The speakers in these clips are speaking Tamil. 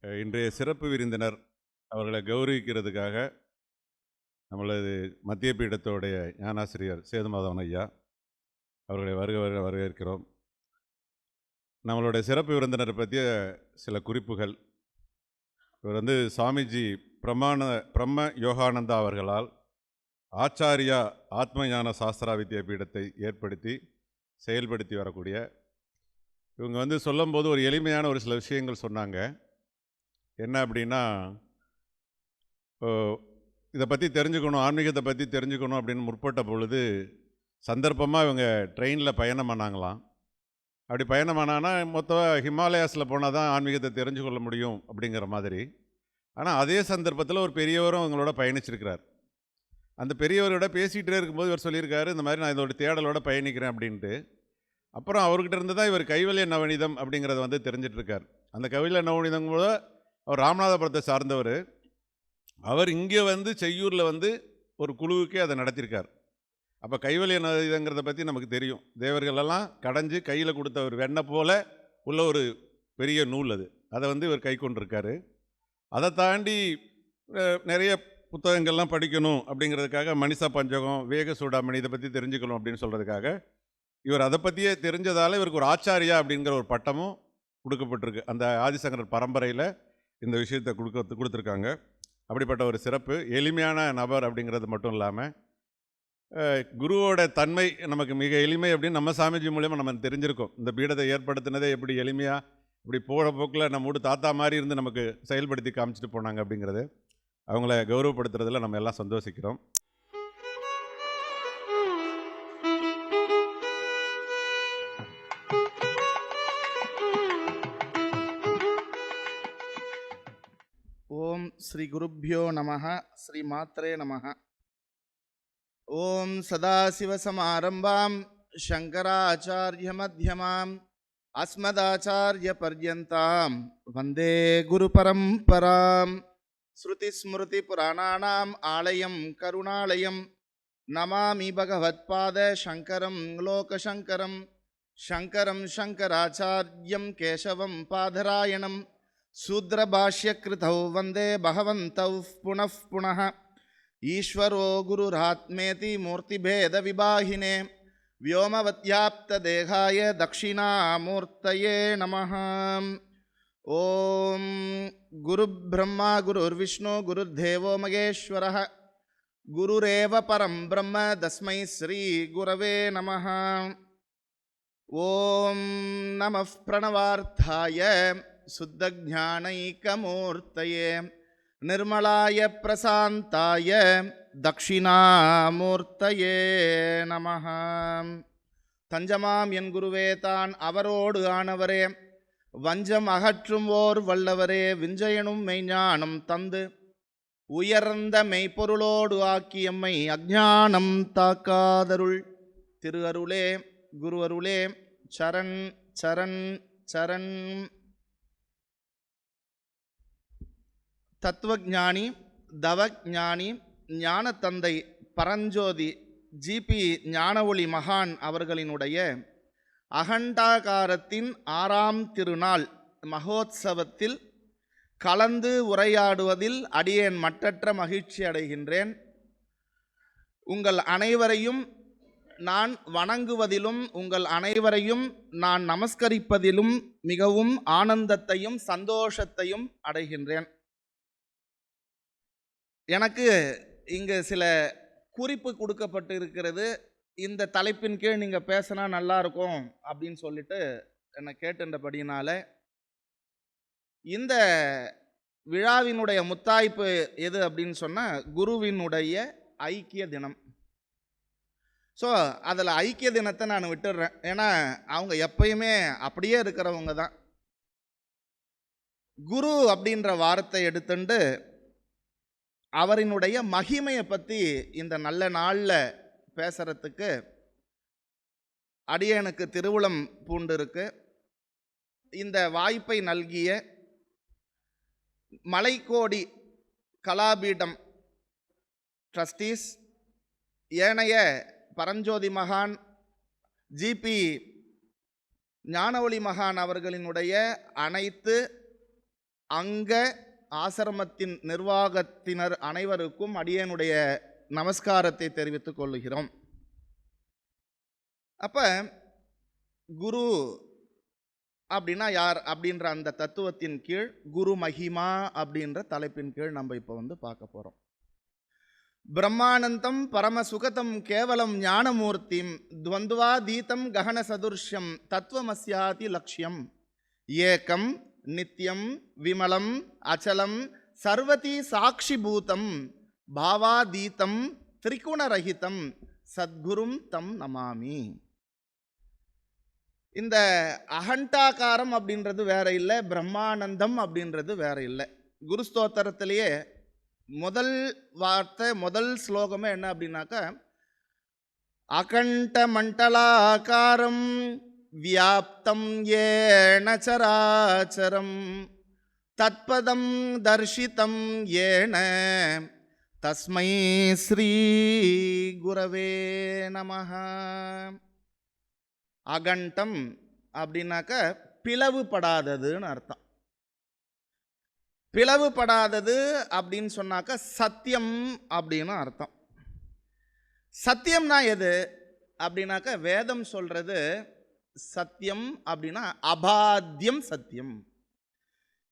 இன்றைய சிறப்பு விருந்தினர் அவர்களை கௌரவிக்கிறதுக்காக நம்மளது மத்திய பீடத்தோடைய ஞானாசிரியர் சேதுமாதவன் ஐயா அவர்களை வரவேற்கிறோம். நம்மளுடைய சிறப்பு விருந்தினரை பற்றிய சில குறிப்புகள். இவர் சுவாமிஜி பிரம்ம யோகானந்தா அவர்களால் ஆச்சாரியா ஆத்ம ஞான சாஸ்திரா வித்யாபீடத்தை ஏற்படுத்தி செயல்படுத்தி வரக்கூடிய இவங்க சொல்லும்போது ஒரு எளிமையான ஒரு சில விஷயங்கள் சொன்னாங்க. என்ன அப்படின்னா, இதை பற்றி தெரிஞ்சுக்கணும், ஆன்மீகத்தை பற்றி தெரிஞ்சுக்கணும் அப்படின்னு முற்பட்ட பொழுது சந்தர்ப்பமாக இவங்க ட்ரெயினில் பயணம் பண்ணாங்களாம். அப்படி பயணம் பண்ணாங்கன்னா மொத்தம் ஹிமாலயாஸில் போனால் தான் ஆன்மீகத்தை தெரிஞ்சு கொள்ள முடியும் அப்படிங்கிற மாதிரி. ஆனால் அதே சந்தர்ப்பத்தில் ஒரு பெரியவரும் அவங்களோட பயணிச்சிருக்கிறார். அந்த பெரியவரோட பேசிகிட்டே இருக்கும்போது இவர் சொல்லியிருக்காரு, இந்த மாதிரி நான் இதோட தேடலோட பயணிக்கிறேன் அப்படின்ட்டு. அப்புறம் அவர்கிட்ட இருந்து தான் இவர் கைவல்ய நவநீதம் அப்படிங்கிறத தெரிஞ்சிட்ருக்கார். அந்த கைவல்ய நவநீதம் கூட அவர் ராமநாதபுரத்தை சார்ந்தவர். அவர் இங்கே செய்யூரில் ஒரு குழுவுக்கே அதை நடத்தியிருக்கார். அப்போ கைவல்ய நவநீதங்கிறத பற்றி நமக்கு தெரியும். தேவர்களெல்லாம் கடைஞ்சி கையில் கொடுத்த ஒரு வெண்ணெய் போல் உள்ள ஒரு பெரிய நூல் அது. அதை இவர் கை கொண்டிருக்காரு. அதை தாண்டி நிறைய புத்தகங்கள்லாம் படிக்கணும் அப்படிங்கிறதுக்காக மனிஷா பஞ்சகம், வேக சூடாமணி இதை பற்றி தெரிஞ்சுக்கணும் அப்படின்னு சொல்கிறதுக்காக இவர் அதை பற்றியே தெரிஞ்சதால் இவருக்கு ஒரு ஆச்சாரியா அப்படிங்கிற ஒரு பட்டமும் கொடுக்கப்பட்டிருக்கு. அந்த ஆதிசங்கரர் பரம்பரையில் இந்த விஷயத்தை கொடுத்துருக்காங்க. அப்படிப்பட்ட ஒரு சிறப்பு எளிமையான நபர் அப்படிங்கிறது மட்டும் இல்லாமல் குருவோட தன்மை நமக்கு மிக எளிமை அப்படின்னு நம்ம சாமிஜி மூலமாக நம்ம தெரிஞ்சிருக்கோம். இந்த பீடத்தை ஏற்படுத்தினதே எப்படி எளிமையாக இப்படி போகிற போக்கில் நம்ம வீடு தாத்தா மாதிரி இருந்து நமக்கு செயல்படுத்தி காமிச்சிட்டு போனாங்க அப்படிங்கிறது அவங்கள கௌரவப்படுத்துறதுல நம்ம எல்லாம் சந்தோஷிக்கிறோம். ஓம் ஸ்ரீ குருப்யோ நமஹ, ஸ்ரீ மாத்ரே நமஹ. ஓம் சதாசிவசமாரம்பாம் சங்கராச்சாரிய மத்தியமாம் அஸ்மதாச்சாரிய பர்யந்தாம் வந்தே குரு பரம்பராம். ஸ்ருதி ஸ்மிருதி புராணானாம் ஆலயம் கருணாலயம் நமாமி பகவத்பாத சங்கரம் லோகசங்கரம். சங்கரம் சங்கராச்சார்யம் கேசவம் பாதராயணம் சூத்ரபாஷ்யக்ருதௌ வந்தே பகவந்தௌ புனః புனः. ஈஸ்வரோ குருராத்மேதி மூர்த்திபேத விபாகினே व्योमवत्याप्तदेहाय दक्षिणामूर्तये नमः. ओम गुरुब्रह्मा गुरुर्विष्णु गुरुर्देवो महेश्वरः गुरुरेव परं ब्रह्म तस्मै श्री गुरवे नमः. ओम नमः प्रणवार्थाय शुद्धज्ञानैकमूर्तये निर्मलाय प्रशान्ताय தட்சிணாமூர்த்தயே நமஹ. தஞ்சமாம் என் குருவே தான் அவரோடு ஆனவரே, வஞ்சம் அகற்றும் ஓர் வல்லவரே, விஞ்சயனும் மெய்ஞானம் தந்து உயர்ந்த மெய்ப்பொருளோடு ஆக்கியம்மை அஞ்ஞானம் தாக்காதருள். திரு அருளே குரு அருளே சரண் சரண் சரண். தத்துவஞானி தவஞானி ஞான தந்தை பரஞ்சோதி ஜிபி ஞானஒளி மகான் அவர்களினுடைய அகண்டாகாரத்தின் 6ஆம் திருநாள் மகோத்சவத்தில் கலந்து உரையாடுவதில் அடியேன் மட்டற்ற மகிழ்ச்சி அடைகின்றேன். உங்கள் அனைவரையும் நான் வணங்குவதிலும் உங்கள் அனைவரையும் நான் நமஸ்கரிப்பதிலும் மிகவும் ஆனந்தத்தையும் சந்தோஷத்தையும் அடைகின்றேன். எனக்கு இங்கே சில குறிப்பு கொடுக்கப்பட்டு இருக்கிறது. இந்த தலைப்பின் கீழ் நீங்கள் பேசினா நல்லா இருக்கும் அப்படின்னு சொல்லிட்டு என்னை கேட்டுன்றபடினால இந்த விழாவினுடைய முத்தாய்ப்பு எது அப்படின்னு சொன்னால் குருவினுடைய ஐக்கிய தினம். ஸோ அதில் ஐக்கிய தினத்தை நான் விட்டுடுறேன். ஏன்னா அவங்க எப்பயுமே அப்படியே இருக்கிறவங்க தான். குரு அப்படின்ற வார்த்தை எடுத்துட்டு அவரினுடைய மகிமையை பற்றி இந்த நல்ல நாளில் பேசுகிறதுக்கு அடியேனுக்கு திருவுளம் பூண்டிருக்கு. இந்த வாய்ப்பை நல்கிய மலைக்கோடி கலாபீடம் ட்ரஸ்டீஸ், ஏனைய பரஞ்சோதி மகான் ஜிபி ஞானஒளி மகான் அவர்களினுடைய அனைத்து அங்க ஆசிரமத்தின் நிர்வாகத்தினர் அனைவருக்கும் அடியேனுடைய நமஸ்காரத்தை தெரிவித்துக் கொள்கிறோம். அப்ப குரு அப்படின்னா யார் அப்படின்ற அந்த தத்துவத்தின் கீழ் குரு மகிமா அப்படின்ற தலைப்பின் கீழ் நம்ம இப்போ பார்க்க போகிறோம். பிரம்மானந்தம் பரமசுகதம் கேவலம் ஞானமூர்த்திம் துவந்துவாதீதம் ககன சதுர்ஷ்யம் தத்துவமஸ்யாதி லட்சியம் ஏகம் நித்யம் விமலம் அச்சலம் சர்வதி சாட்சிபூதம் பாவாதீதம் திரிகுணரகிதம் சத்குரும் தம் நமாமி. இந்த அகண்டாகாரம் அப்படின்றது வேற இல்லை, பிரம்மானந்தம் அப்படின்றது வேற இல்லை. குருஸ்தோத்திரத்திலேயே முதல் வார்த்தை முதல் ஸ்லோகமே என்ன அப்படின்னாக்கா, அகண்ட மண்டலாகாரம் வியாப்தம் ஏன சராச்சரம் தத்பதம் தர்ஷிதம் ஏன தஸ்மை ஸ்ரீ குரவே நமஹ. அகண்டம் அப்படின்னாக்க பிளவுபடாததுன்னு அர்த்தம். பிளவுபடாதது அப்படின்னு சொன்னாக்க சத்தியம் அப்படின்னு அர்த்தம். சத்தியம்னா எது அப்படின்னாக்க வேதம் சொல்றது சத்தியம் அப்படின்னா அபாத்தியம் சத்தியம்.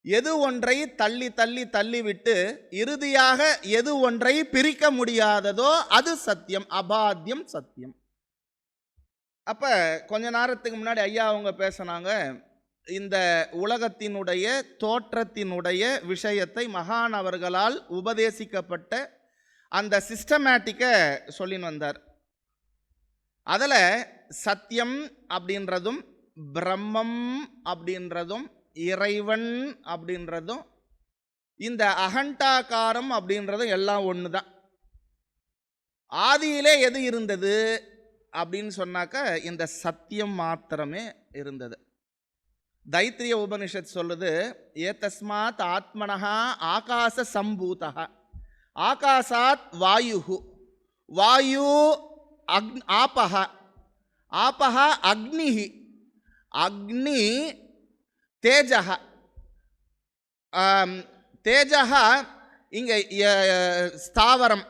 எது ஒன்றை தள்ளி தள்ளி தள்ளி விட்டு இறுதியாக எது ஒன்றை பிரிக்க முடியாததோ அது சத்தியம், அபாத்தியம் சத்தியம். அப்ப கொஞ்ச நேரத்துக்கு முன்னாடி ஐயா அவங்க பேசினாங்க, இந்த உலகத்தினுடைய தோற்றத்தினுடைய விஷயத்தை மகான் அவர்களால் உபதேசிக்கப்பட்ட அந்த சிஸ்டமேட்டிக்கை சொல்லின்னு வந்தார். அதில் சத்தியம் அப்படின்றதும் பிரம்மம் அப்படின்றதும் இறைவன் அப்படின்றதும் இந்த அகண்டாகாரம் அப்படின்றதும் எல்லாம் ஒன்று தான். ஆதியிலே எது இருந்தது அப்படின்னு சொன்னாக்க இந்த சத்தியம் மாத்திரமே இருந்தது. தைத்திரிய உபனிஷத் சொல்லுது, ஏதஸ்மாத் ஆத்மனஹா ஆகாச சம்பூதஹ ஆகாசாத் வாயுஹு வாயு ஆபஹ ஆபஹ அக்னிஹி அக்னி தேஜஹ தேஜஹ இங்கே ஸ்தாவரம்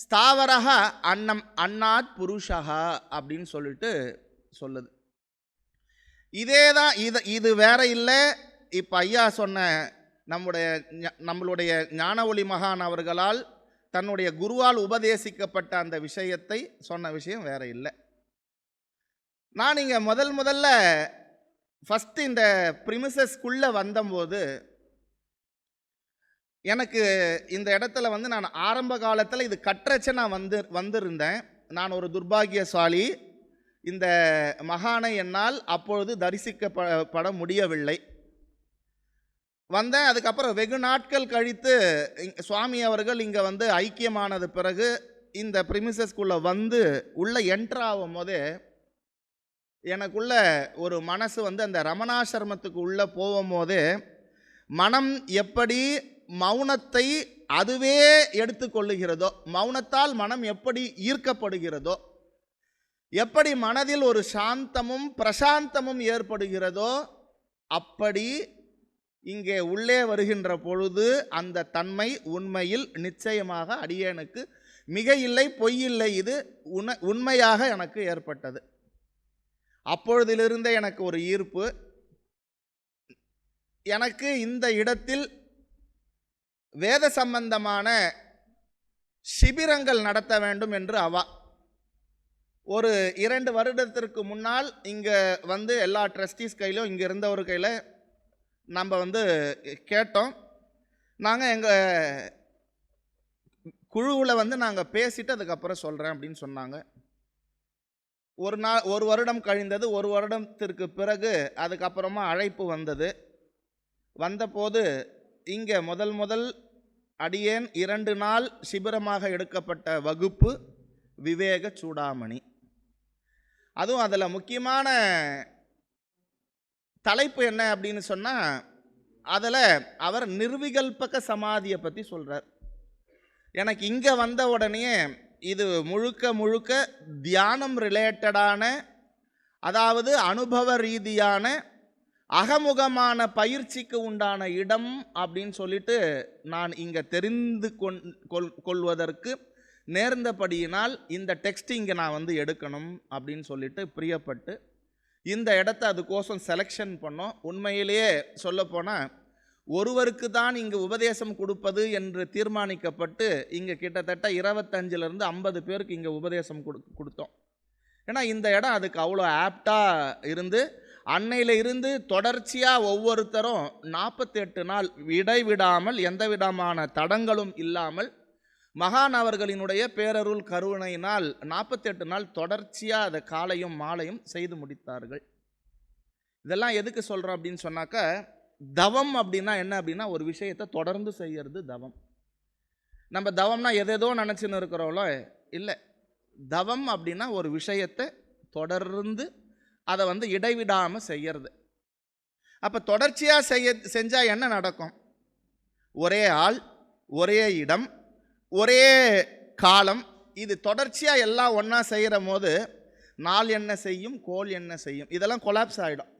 ஸ்தாவரஹ அன்னம் அன்னாத் புருஷஹ அப்படின்னு சொல்லிட்டு சொல்லுது. இதே தான், இது வேற இல்லை. இப்போ ஐயா சொன்ன நம்மளுடைய ஞான ஒளி மகான் அவர்களால் தன்னுடைய குருவால் உபதேசிக்கப்பட்ட அந்த விஷயத்தை சொன்ன விஷயம் வேற இல்லை. நான் இங்கே முதல்ல ஃபஸ்ட்டு இந்த ப்ரிமிசஸ்குள்ளே வந்தபோது எனக்கு இந்த இடத்துல நான் ஆரம்ப காலத்தில் இது கற்றச்ச நான் வந்திருந்தேன். நான் ஒரு துர்பாகியசாலி. இந்த மகானை என்னால் அப்பொழுது தரிசிக்கப்பட முடியவில்லை. வந்தேன். அதுக்கப்புறம் வெகு நாட்கள் கழித்து சுவாமி அவர்கள் இங்கே ஐக்கியமானது பிறகு இந்த ப்ரிமிசஸ்குள்ளே உள்ளே என்ட்ராகும் போதே எனக்குள்ள ஒரு மனசு அந்த ரமணாசிரமத்துக்கு உள்ளே போகும்போதே மனம் எப்படி மௌனத்தை அதுவே எடுத்துக்கொள்ளுகிறதோ, மௌனத்தால் மனம் எப்படி ஈர்க்கப்படுகிறதோ, எப்படி மனதில் ஒரு சாந்தமும் பிரசாந்தமும் ஏற்படுகிறதோ, அப்படி இங்கே உள்ளே வருகின்ற பொழுது அந்த தன்மை உண்மையில் நிச்சயமாக அடியேனுக்கு மிக இல்லை பொய்யில்லை, இது உண்மையாக எனக்கு ஏற்பட்டது. அப்பொழுதிலிருந்தே எனக்கு ஒரு ஈர்ப்பு. எனக்கு இந்த இடத்தில் வேத சம்பந்தமான சிபிரங்கள் நடத்த வேண்டும் என்று ஒரு 2 வருடத்திற்கு முன்னால் இங்கே எல்லா ட்ரஸ்டீஸ் கையிலும் இங்கே இருந்த ஒரு கையில் நம்ம கேட்டோம். நாங்கள் எங்கள் குழுவில் நாங்கள் பேசிட்டு அதுக்கப்புறம் சொல்கிறேன் அப்படின்னு சொன்னாங்க. ஒரு வருடம் கழிந்தது. ஒரு வருடத்திற்கு பிறகு அதுக்கப்புறமா அழைப்பு வந்தபோது இங்கே முதல் அடியேன் 2 நாள் சிபிரமாக எடுக்கப்பட்ட வகுப்பு விவேக சூடாமணி. அதுவும் அதில் முக்கியமான தலைப்பு என்ன அப்படின்னு சொன்னால், அதில் அவர் நிர்விகல்பக சமாதியை பற்றி சொல்கிறார். எனக்கு இங்கே வந்த உடனே இது முழுக்க தியானம் ரிலேட்டடான, அதாவது அனுபவ ரீதியான அகமுகமான பயிற்சிக்கு உண்டான இடம் அப்படின்னு சொல்லிட்டு நான் இங்கே தெரிந்து கொள்வதற்கு நேர்ந்தபடியினால் இந்த டெக்ஸ்ட் இங்கே நான் வந்து எடுக்கணும் அப்படின்னு சொல்லிட்டு பிரியப்பட்டு இந்த இடத்த அதுக்கோசம் செலெக்ஷன் பண்ணோம். உண்மையிலேயே சொல்லப்போனால் ஒருவருக்கு தான் இங்கு உபதேசம் கொடுப்பது என்று தீர்மானிக்கப்பட்டு இங்கே கிட்டத்தட்ட 25லேருந்து 50 பேருக்கு இங்கே உபதேசம் கொடுத்தோம். ஏன்னா இந்த இடம் அதுக்கு அவ்வளோ ஆப்டாக இருந்து அன்னையில் இருந்து தொடர்ச்சியாக ஒவ்வொருத்தரும் 48 நாள் இடைவிடாமல் எந்த விதமான தடங்களும் இல்லாமல் மகான் அவர்களினுடைய பேரருள் கருணையினால் 48 நாள் தொடர்ச்சியாக அதை காலையும் மாலையும் செய்து முடித்தார்கள். இதெல்லாம் எதுக்கு சொல்கிறோம் அப்படின்னு சொன்னாக்க, தவம் அப்படின்னா என்ன அப்படின்னா ஒரு விஷயத்தை தொடர்ந்து செய்யறது தவம். நம்ம தவம்னா எதேதோ நினச்சின்னு இருக்கிறோம்ல, இல்லை. தவம் அப்படின்னா ஒரு விஷயத்தை தொடர்ந்து அதை வந்து இடைவிடாமல் செய்யறது. அப்போ தொடர்ச்சியாக செஞ்சால் என்ன நடக்கும்? ஒரே ஆள், ஒரே இடம், ஒரே காலம், இது தொடர்ச்சியாக எல்லாம் ஒன்றா செய்கிற போது நாள் என்ன செய்யும், கோள் என்ன செய்யும், இதெல்லாம் கொலாப்ஸ் ஆகிடும்.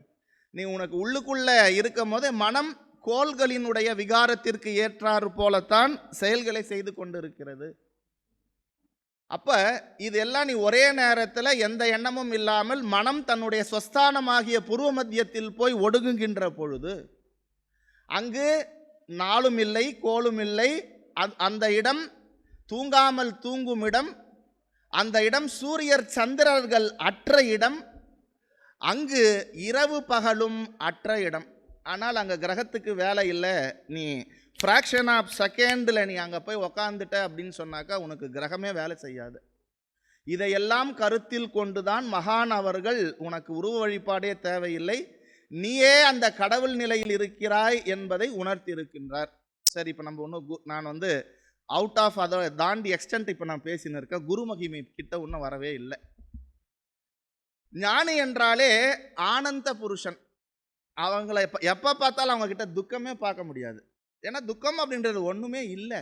நீ உனக்கு உள்ளுக்குள்ளே இருக்கும் போது மனம் கோள்களினுடைய விகாரத்திற்கு ஏற்றாறு போலத்தான் செயல்களை செய்து கொண்டு இருக்கிறது. அப்போ இதெல்லாம் நீ ஒரே நேரத்தில் எந்த எண்ணமும் இல்லாமல் மனம் தன்னுடைய ஸ்வஸ்தானமாகிய பூர்வ மத்தியத்தில் போய் ஒடுங்குகின்ற பொழுது அங்கு நாளும் இல்லை, கோளும் இல்லை. அந்த இடம் தூங்காமல் தூங்கும் இடம், அந்த இடம் சூரியர் சந்திரர்கள் அற்ற இடம், அங்கு இரவு பகலும் அற்ற இடம். ஆனால் அங்கே கிரகத்துக்கு வேலை இல்லை. நீ ஃப்ராக்ஷன் ஆஃப் செகண்டில் நீ அங்கே போய் உக்காந்துட்ட அப்படின்னு சொன்னாக்கா உனக்கு கிரகமே வேலை செய்யாது. இதையெல்லாம் கருத்தில் கொண்டு தான் மகான் அவர்கள் உனக்கு உருவ வழிபாடே தேவையில்லை, நீயே அந்த கடவுள் நிலையில் இருக்கிறாய் என்பதை உணர்த்தி இருக்கின்றார். சரி, இப்போ நம்ம நான் வந்து அவுட் ஆஃப் அதை தாண்டி எக்ஸ்டென்ட் இப்போ நான் பேசின்னு இருக்கேன். குரு மகிமை கிட்ட இன்னும் வரவே இல்லை. ஞானி என்றாலே ஆனந்த புருஷன். அவங்கள எப்போ பார்த்தாலும் அவங்க கிட்ட துக்கமே பார்க்க முடியாது. ஏன்னா துக்கம் அப்படின்றது ஒன்றுமே இல்லை.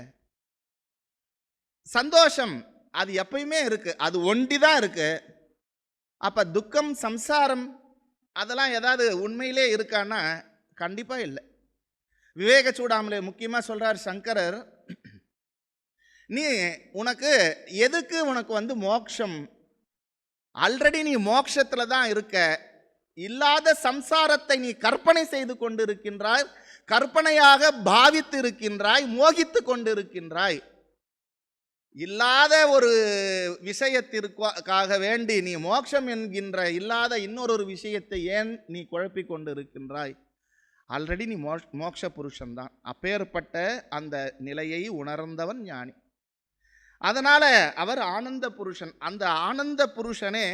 சந்தோஷம் அது எப்பயுமே இருக்கு, அது ஒண்டி தான் இருக்கு. அப்போ துக்கம், சம்சாரம் அதெல்லாம் ஏதாவது உண்மையிலே இருக்கான்னா கண்டிப்பாக இல்லை. விவேக சூடாமலே முக்கியமாக சொல்கிறார் சங்கரர், நீ உனக்கு எதுக்கு உனக்கு வந்து மோட்சம்? ஆல்ரெடி நீ மோட்சத்தில் தான் இருக்க. இல்லாத சம்சாரத்தை நீ கற்பனை செய்து கொண்டு இருக்கின்றாய், கற்பனையாக பாவித்து இருக்கின்றாய், மோகித்து கொண்டு இருக்கின்றாய். இல்லாத ஒரு விஷயத்திற்காக வேண்டி நீ மோட்சம் என்கின்ற இல்லாத இன்னொரு விஷயத்தை ஏன் நீ குழப்பிக் கொண்டு இருக்கின்றாய்? ஆல்ரெடி நீ மோட்ச புருஷன்தான். அப்பேற்பட்ட அந்த நிலையை உணர்ந்தவன் ஞானி. அதனால அவர் ஆனந்த புருஷன். அந்த ஆனந்த புருஷனே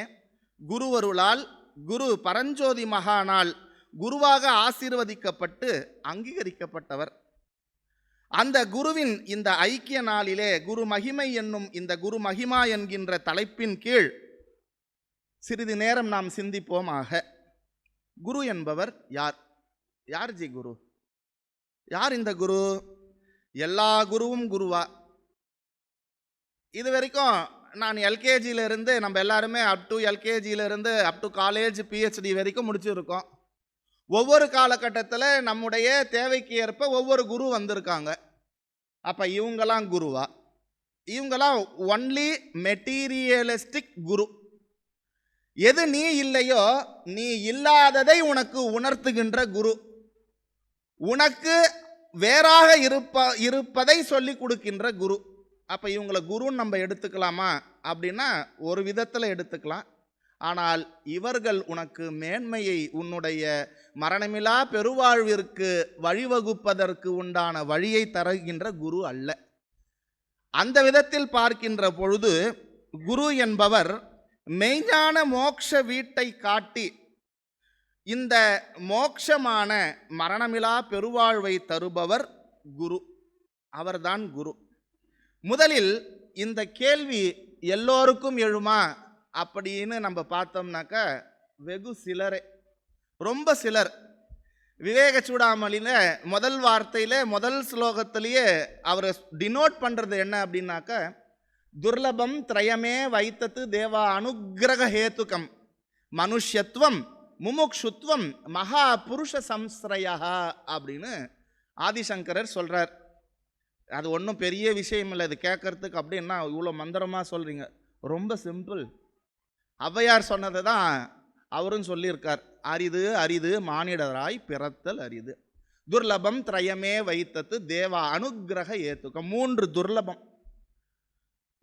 குருவருளால், குரு பரஞ்சோதி மகானால் குருவாக ஆசீர்வதிக்கப்பட்டு அங்கீகரிக்கப்பட்டவர். அந்த குருவின் இந்த ஐக்கிய நாளிலே குரு மகிமை என்னும் இந்த குரு மகிமா என்கின்ற தலைப்பின் கீழ் சிறிது நேரம் நாம் சிந்திப்போமாக. குரு என்பவர் யார்? யார் ஜி குரு? யார் இந்த குரு? எல்லா குருவும் குருவா? இது வரைக்கும் நான் எல்கேஜியிலிருந்து நம்ம எல்லாருமே அப் டு எல்கேஜியிலிருந்து அப் டு காலேஜ் பிஹெச்டி வரைக்கும் முடிச்சிருக்கோம். ஒவ்வொரு காலகட்டத்தில் நம்முடைய தேவைக்கு ஏற்ப ஒவ்வொரு குரு வந்திருக்காங்க. அப்போ இவங்கெல்லாம் குருவா? இவங்கெல்லாம் ஒன்லி மெட்டீரியலிஸ்டிக் குரு. எது நீ இல்லையோ நீ இல்லாததை உனக்கு உணர்த்துகின்ற குரு, உனக்கு வேறாக இருப்பதை சொல்லி கொடுக்கின்ற குரு. அப்போ இவங்களை குருன்னு நம்ம எடுத்துக்கலாமா அப்படின்னா ஒரு விதத்தில் எடுத்துக்கலாம். ஆனால் இவர்கள் உனக்கு மேன்மையை, உன்னுடைய மரணமிலா பெருவாழ்விற்கு வழிவகுப்பதற்கு உண்டான வழியை தருகின்ற குரு அல்ல. அந்த விதத்தில் பார்க்கின்ற பொழுது குரு என்பவர் மெய்ஞான மோட்ச வீட்டை காட்டி இந்த மோட்சமான மரணமிலா பெருவாழ்வை தருபவர் குரு. அவர்தான் குரு. முதலில் இந்த கேள்வி எல்லோருக்கும் எழுமா அப்படின்னு நம்ம பார்த்தோம்னாக்கா வெகு சிலரே, ரொம்ப சிலர். விவேக சூடாமலியில் முதல் வார்த்தையில் முதல் ஸ்லோகத்திலேயே அவர் டினோட் பண்ணுறது என்ன அப்படின்னாக்க, துர்லபம் திரயமே வைத்தது தேவா அனுக்கிரக ஹேத்துகம் மனுஷ்யத்துவம் முமுக்ஷுத்வம் மகா புருஷ சம்ஸ்ரயா அப்படின்னு ஆதிசங்கரர் சொல்றார். அது ஒன்றும் பெரிய விஷயம் இல்லை, இது கேட்கறதுக்கு அப்படின்னா இவ்வளோ மந்திரமாக சொல்றீங்க. ரொம்ப சிம்பிள். ஔவையார் சொன்னதை தான் அவரும் சொல்லியிருக்கார். அரிது அரிது மானிடராய் பிறத்தல் அரிது, துர்லபம் திரயமே வைத்தது தேவா அனுக்கிரக ஏத்துக்கம். 3 துர்லபம்,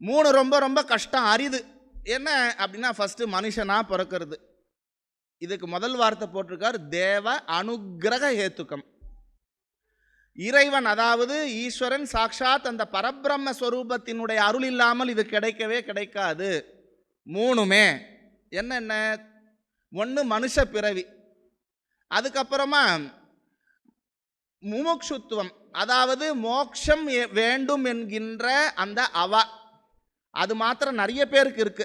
3 ரொம்ப ரொம்ப கஷ்டம். அரிது என்ன அப்படின்னா ஃபர்ஸ்ட் மனுஷனா பிறக்கிறது. இதுக்கு முதல் வார்த்தை போட்டிருக்கார் தேவ அனுக்கிரக ஏத்துக்கம். இறைவன் அதாவது ஈஸ்வரன் சாக்ஷாத் அந்த பரபிரம்ம ஸ்வரூபத்தினுடைய அருள் இல்லாமல் இது கிடைக்கவே கிடைக்காது. 3மே என்னென்ன? 1 மனுஷ பிறவி, அதுக்கப்புறமா முமுக்ஷுத்துவம் அதாவது மோட்சம் வேண்டும் என்கின்ற அந்த அவா. அது மாத்திரம் நிறைய பேருக்கு இருக்கு,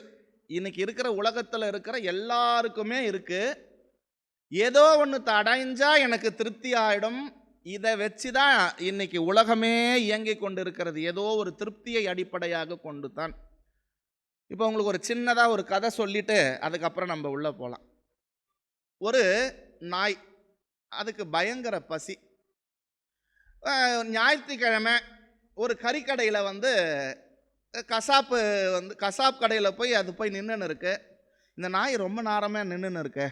இன்னைக்கு இருக்கிற உலகத்தில் இருக்கிற எல்லாருக்குமே இருக்கு. ஏதோ ஒன்று அடைஞ்சா எனக்கு திருப்தி ஆயிடும், இதை வச்சு தான் இன்னைக்கு உலகமே இயங்கி கொண்டு இருக்கிறது. ஏதோ ஒரு திருப்தியை அடிப்படையாக கொண்டு தான். இப்போ உங்களுக்கு ஒரு சின்னதாக ஒரு கதை சொல்லிட்டு அதுக்கப்புறம் நம்ம உள்ளே போகலாம். ஒரு நாய், அதுக்கு பயங்கர பசி. ஞாயிற்றுக்கிழமை ஒரு கறிக்கடையில் கசாப் கடையில் போய் அது போய் நின்றுன்னு இருக்கு. இந்த நாய் ரொம்ப நேரமாக நின்றுன்னு இருக்கு,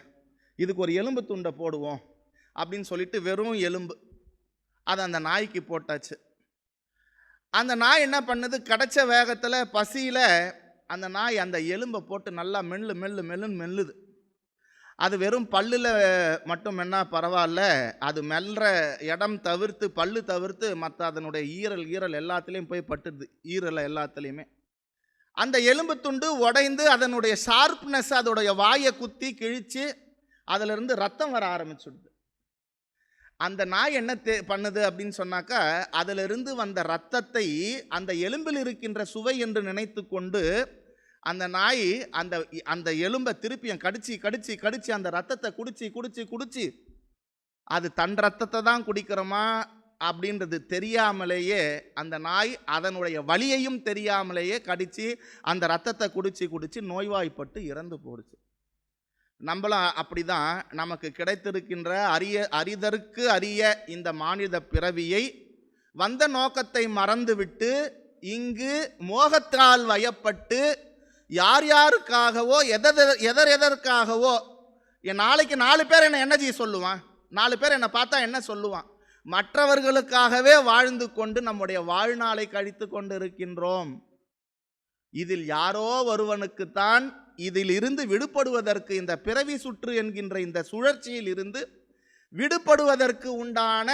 இதுக்கு ஒரு எலும்பு துண்டை போடுவோம் அப்படின்னு சொல்லிட்டு வெறும் எலும்பு அதை அந்த நாய்க்கு போட்டாச்சு. அந்த நாய் என்ன பண்ணுது, கிடைச்ச வேகத்தில் பசியில் அந்த நாய் அந்த எலும்பை போட்டு நல்லா மெல்லுது. அது வெறும் பல்லில் மட்டும் மென்னா பரவாயில்ல, அது மெல்ற இடம் தவிர்த்து பல்லு தவிர்த்து மற்ற அதனுடைய ஈரல் எல்லாத்துலேயும் போய் பட்டுடுது, ஈரல் எல்லாத்துலேயுமே. அந்த எலும்பு துண்டு உடைந்து அதனுடைய ஷார்ப்னஸ் அதோடைய வாயை குத்தி கிழித்து அதிலிருந்து ரத்தம் வர ஆரம்பிச்சுடுது. அந்த நாய் என்ன பண்ணுது அப்படின்னு சொன்னாக்கா, அதிலிருந்து வந்த ரத்தத்தை அந்த எலும்பில் இருக்கின்ற சுவை என்று நினைத்து கொண்டு அந்த நாய் அந்த எலும்பை திருப்பியும் கடிச்சு அந்த ரத்தத்தை குடிச்சு அது தன் ரத்தத்தை தான் குடிக்கிறோமா அப்படின்றது தெரியாமலேயே அந்த நாய் அதனுடைய வலியையும் தெரியாமலேயே கடிச்சு அந்த ரத்தத்தை குடிச்சு நோய்வாய்ப்பட்டு இறந்து போடுச்சு. நம்மளும் அப்படிதான், நமக்கு கிடைத்திருக்கின்ற அரிதற்கு அரிய இந்த மானிட பிறவியை வந்த நோக்கத்தை மறந்துவிட்டு இங்கு மோகத்தால் வயப்பட்டு யார் யாருக்காகவோ எதற்காகவோ, நாளைக்கு 4 பேர் என்ன செய்ய சொல்லுவான், 4 பேர் என்னை பார்த்தா என்ன சொல்லுவான், மற்றவர்களுக்காகவே வாழ்ந்து கொண்டு நம்முடைய வாழ்நாளை கழித்து கொண்டு இருக்கின்றோம். இதில் யாரோ ஒருவனுக்குத்தான் இதில் இருந்து விடுபடுவதற்கு, இந்த பிறவி சுற்று என்கின்ற இந்த சுழற்சியில் இருந்து விடுபடுவதற்கு உண்டான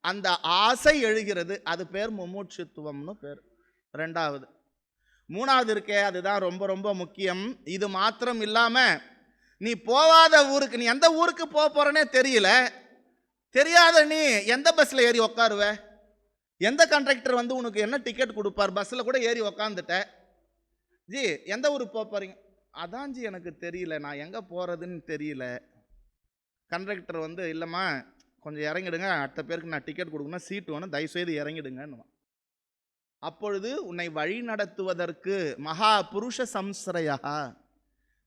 அந்த ஆசை எழுகிறது. அது பேர் முமுட்சுத்துவம்னு பேர். 2வது. 3வது இருக்கே, அதுதான் ரொம்ப ரொம்ப முக்கியம். இது மாத்திரம் இல்லாமல் நீ போகாத ஊருக்கு, நீ எந்த ஊருக்கு போறனே தெரியாத நீ எந்த பஸ்ஸில் ஏறி உக்காருவ, எந்த கண்டக்டர் உனக்கு என்ன டிக்கெட் கொடுப்பார், பஸ்ஸில் கூட ஏறி உக்காந்துட்ட, ஜி எந்த ஊருக்கு போறீங்க, அதான் ஜி எனக்கு தெரியல, நான் எங்கே போகிறதுன்னு தெரியல. கண்டக்டர் இல்லைம்மா கொஞ்சம் இறங்கிடுங்க, அடுத்த பேருக்கு நான் டிக்கெட் கொடுக்கணும், சீட்டு வேணும், தயவுசெய்து இறங்கிடுங்கன்னு. அப்பொழுது உன்னை வழி நடத்துவதற்கு மகா புருஷ சம்ஸ்ரயா,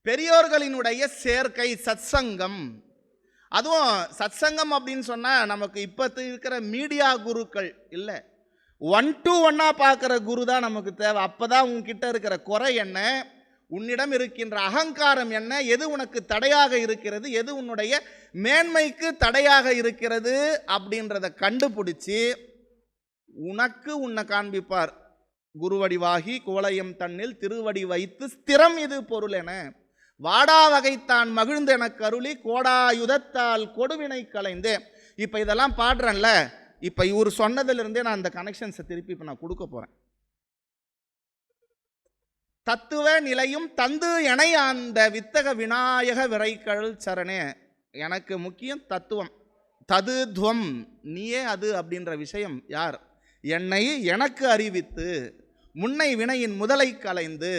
பெரியோர்களினுடைய சேர்க்கை, சத்சங்கம். அதுவும் சத்சங்கம் அப்படின்னு சொன்னால் நமக்கு இப்போ இருக்கிற மீடியா குருக்கள் இல்லை, 1 to 1 பார்க்குற குரு தான் நமக்கு தேவை. அப்போ தான் உன்கிட்ட இருக்கிற குறை என்ன, உன்னிடம் இருக்கின்ற அகங்காரம் என்ன, எது உனக்கு தடையாக இருக்கிறது, எது உன்னுடைய மேன்மைக்கு தடையாக இருக்கிறது அப்படின்றத கண்டுபிடிச்சி உனக்கு உன்னை காண்பிப்பார். குருவடிவாகி கோலயம் தன்னில் திருவடி வைத்து ஸ்திரம் இது பொருள் என வாடா வகைத்தான் மகிழ்ந்து எனக்கு அருளி கோடாயுதத்தால் கொடுவினை கலைந்தே. இப்போ இதெல்லாம் பாடுறேன்ல, இப்போ இவர் சொன்னதிலிருந்தே நான் அந்த கனெக்ஷன்ஸை திருப்பி இப்போ நான் கொடுக்க போகிறேன். தத்துவ நிலையும் தந்து எனை அந்த வித்தக விநாயக விரைக்கழல் சரணே. எனக்கு முக்கியம் தத்துவம், ததுத்வம், நீயே அது அப்படின்ற விஷயம். யார்? என்னை எனக்கு அறிவித்து முன்னை வினையின் முதலை கலைந்து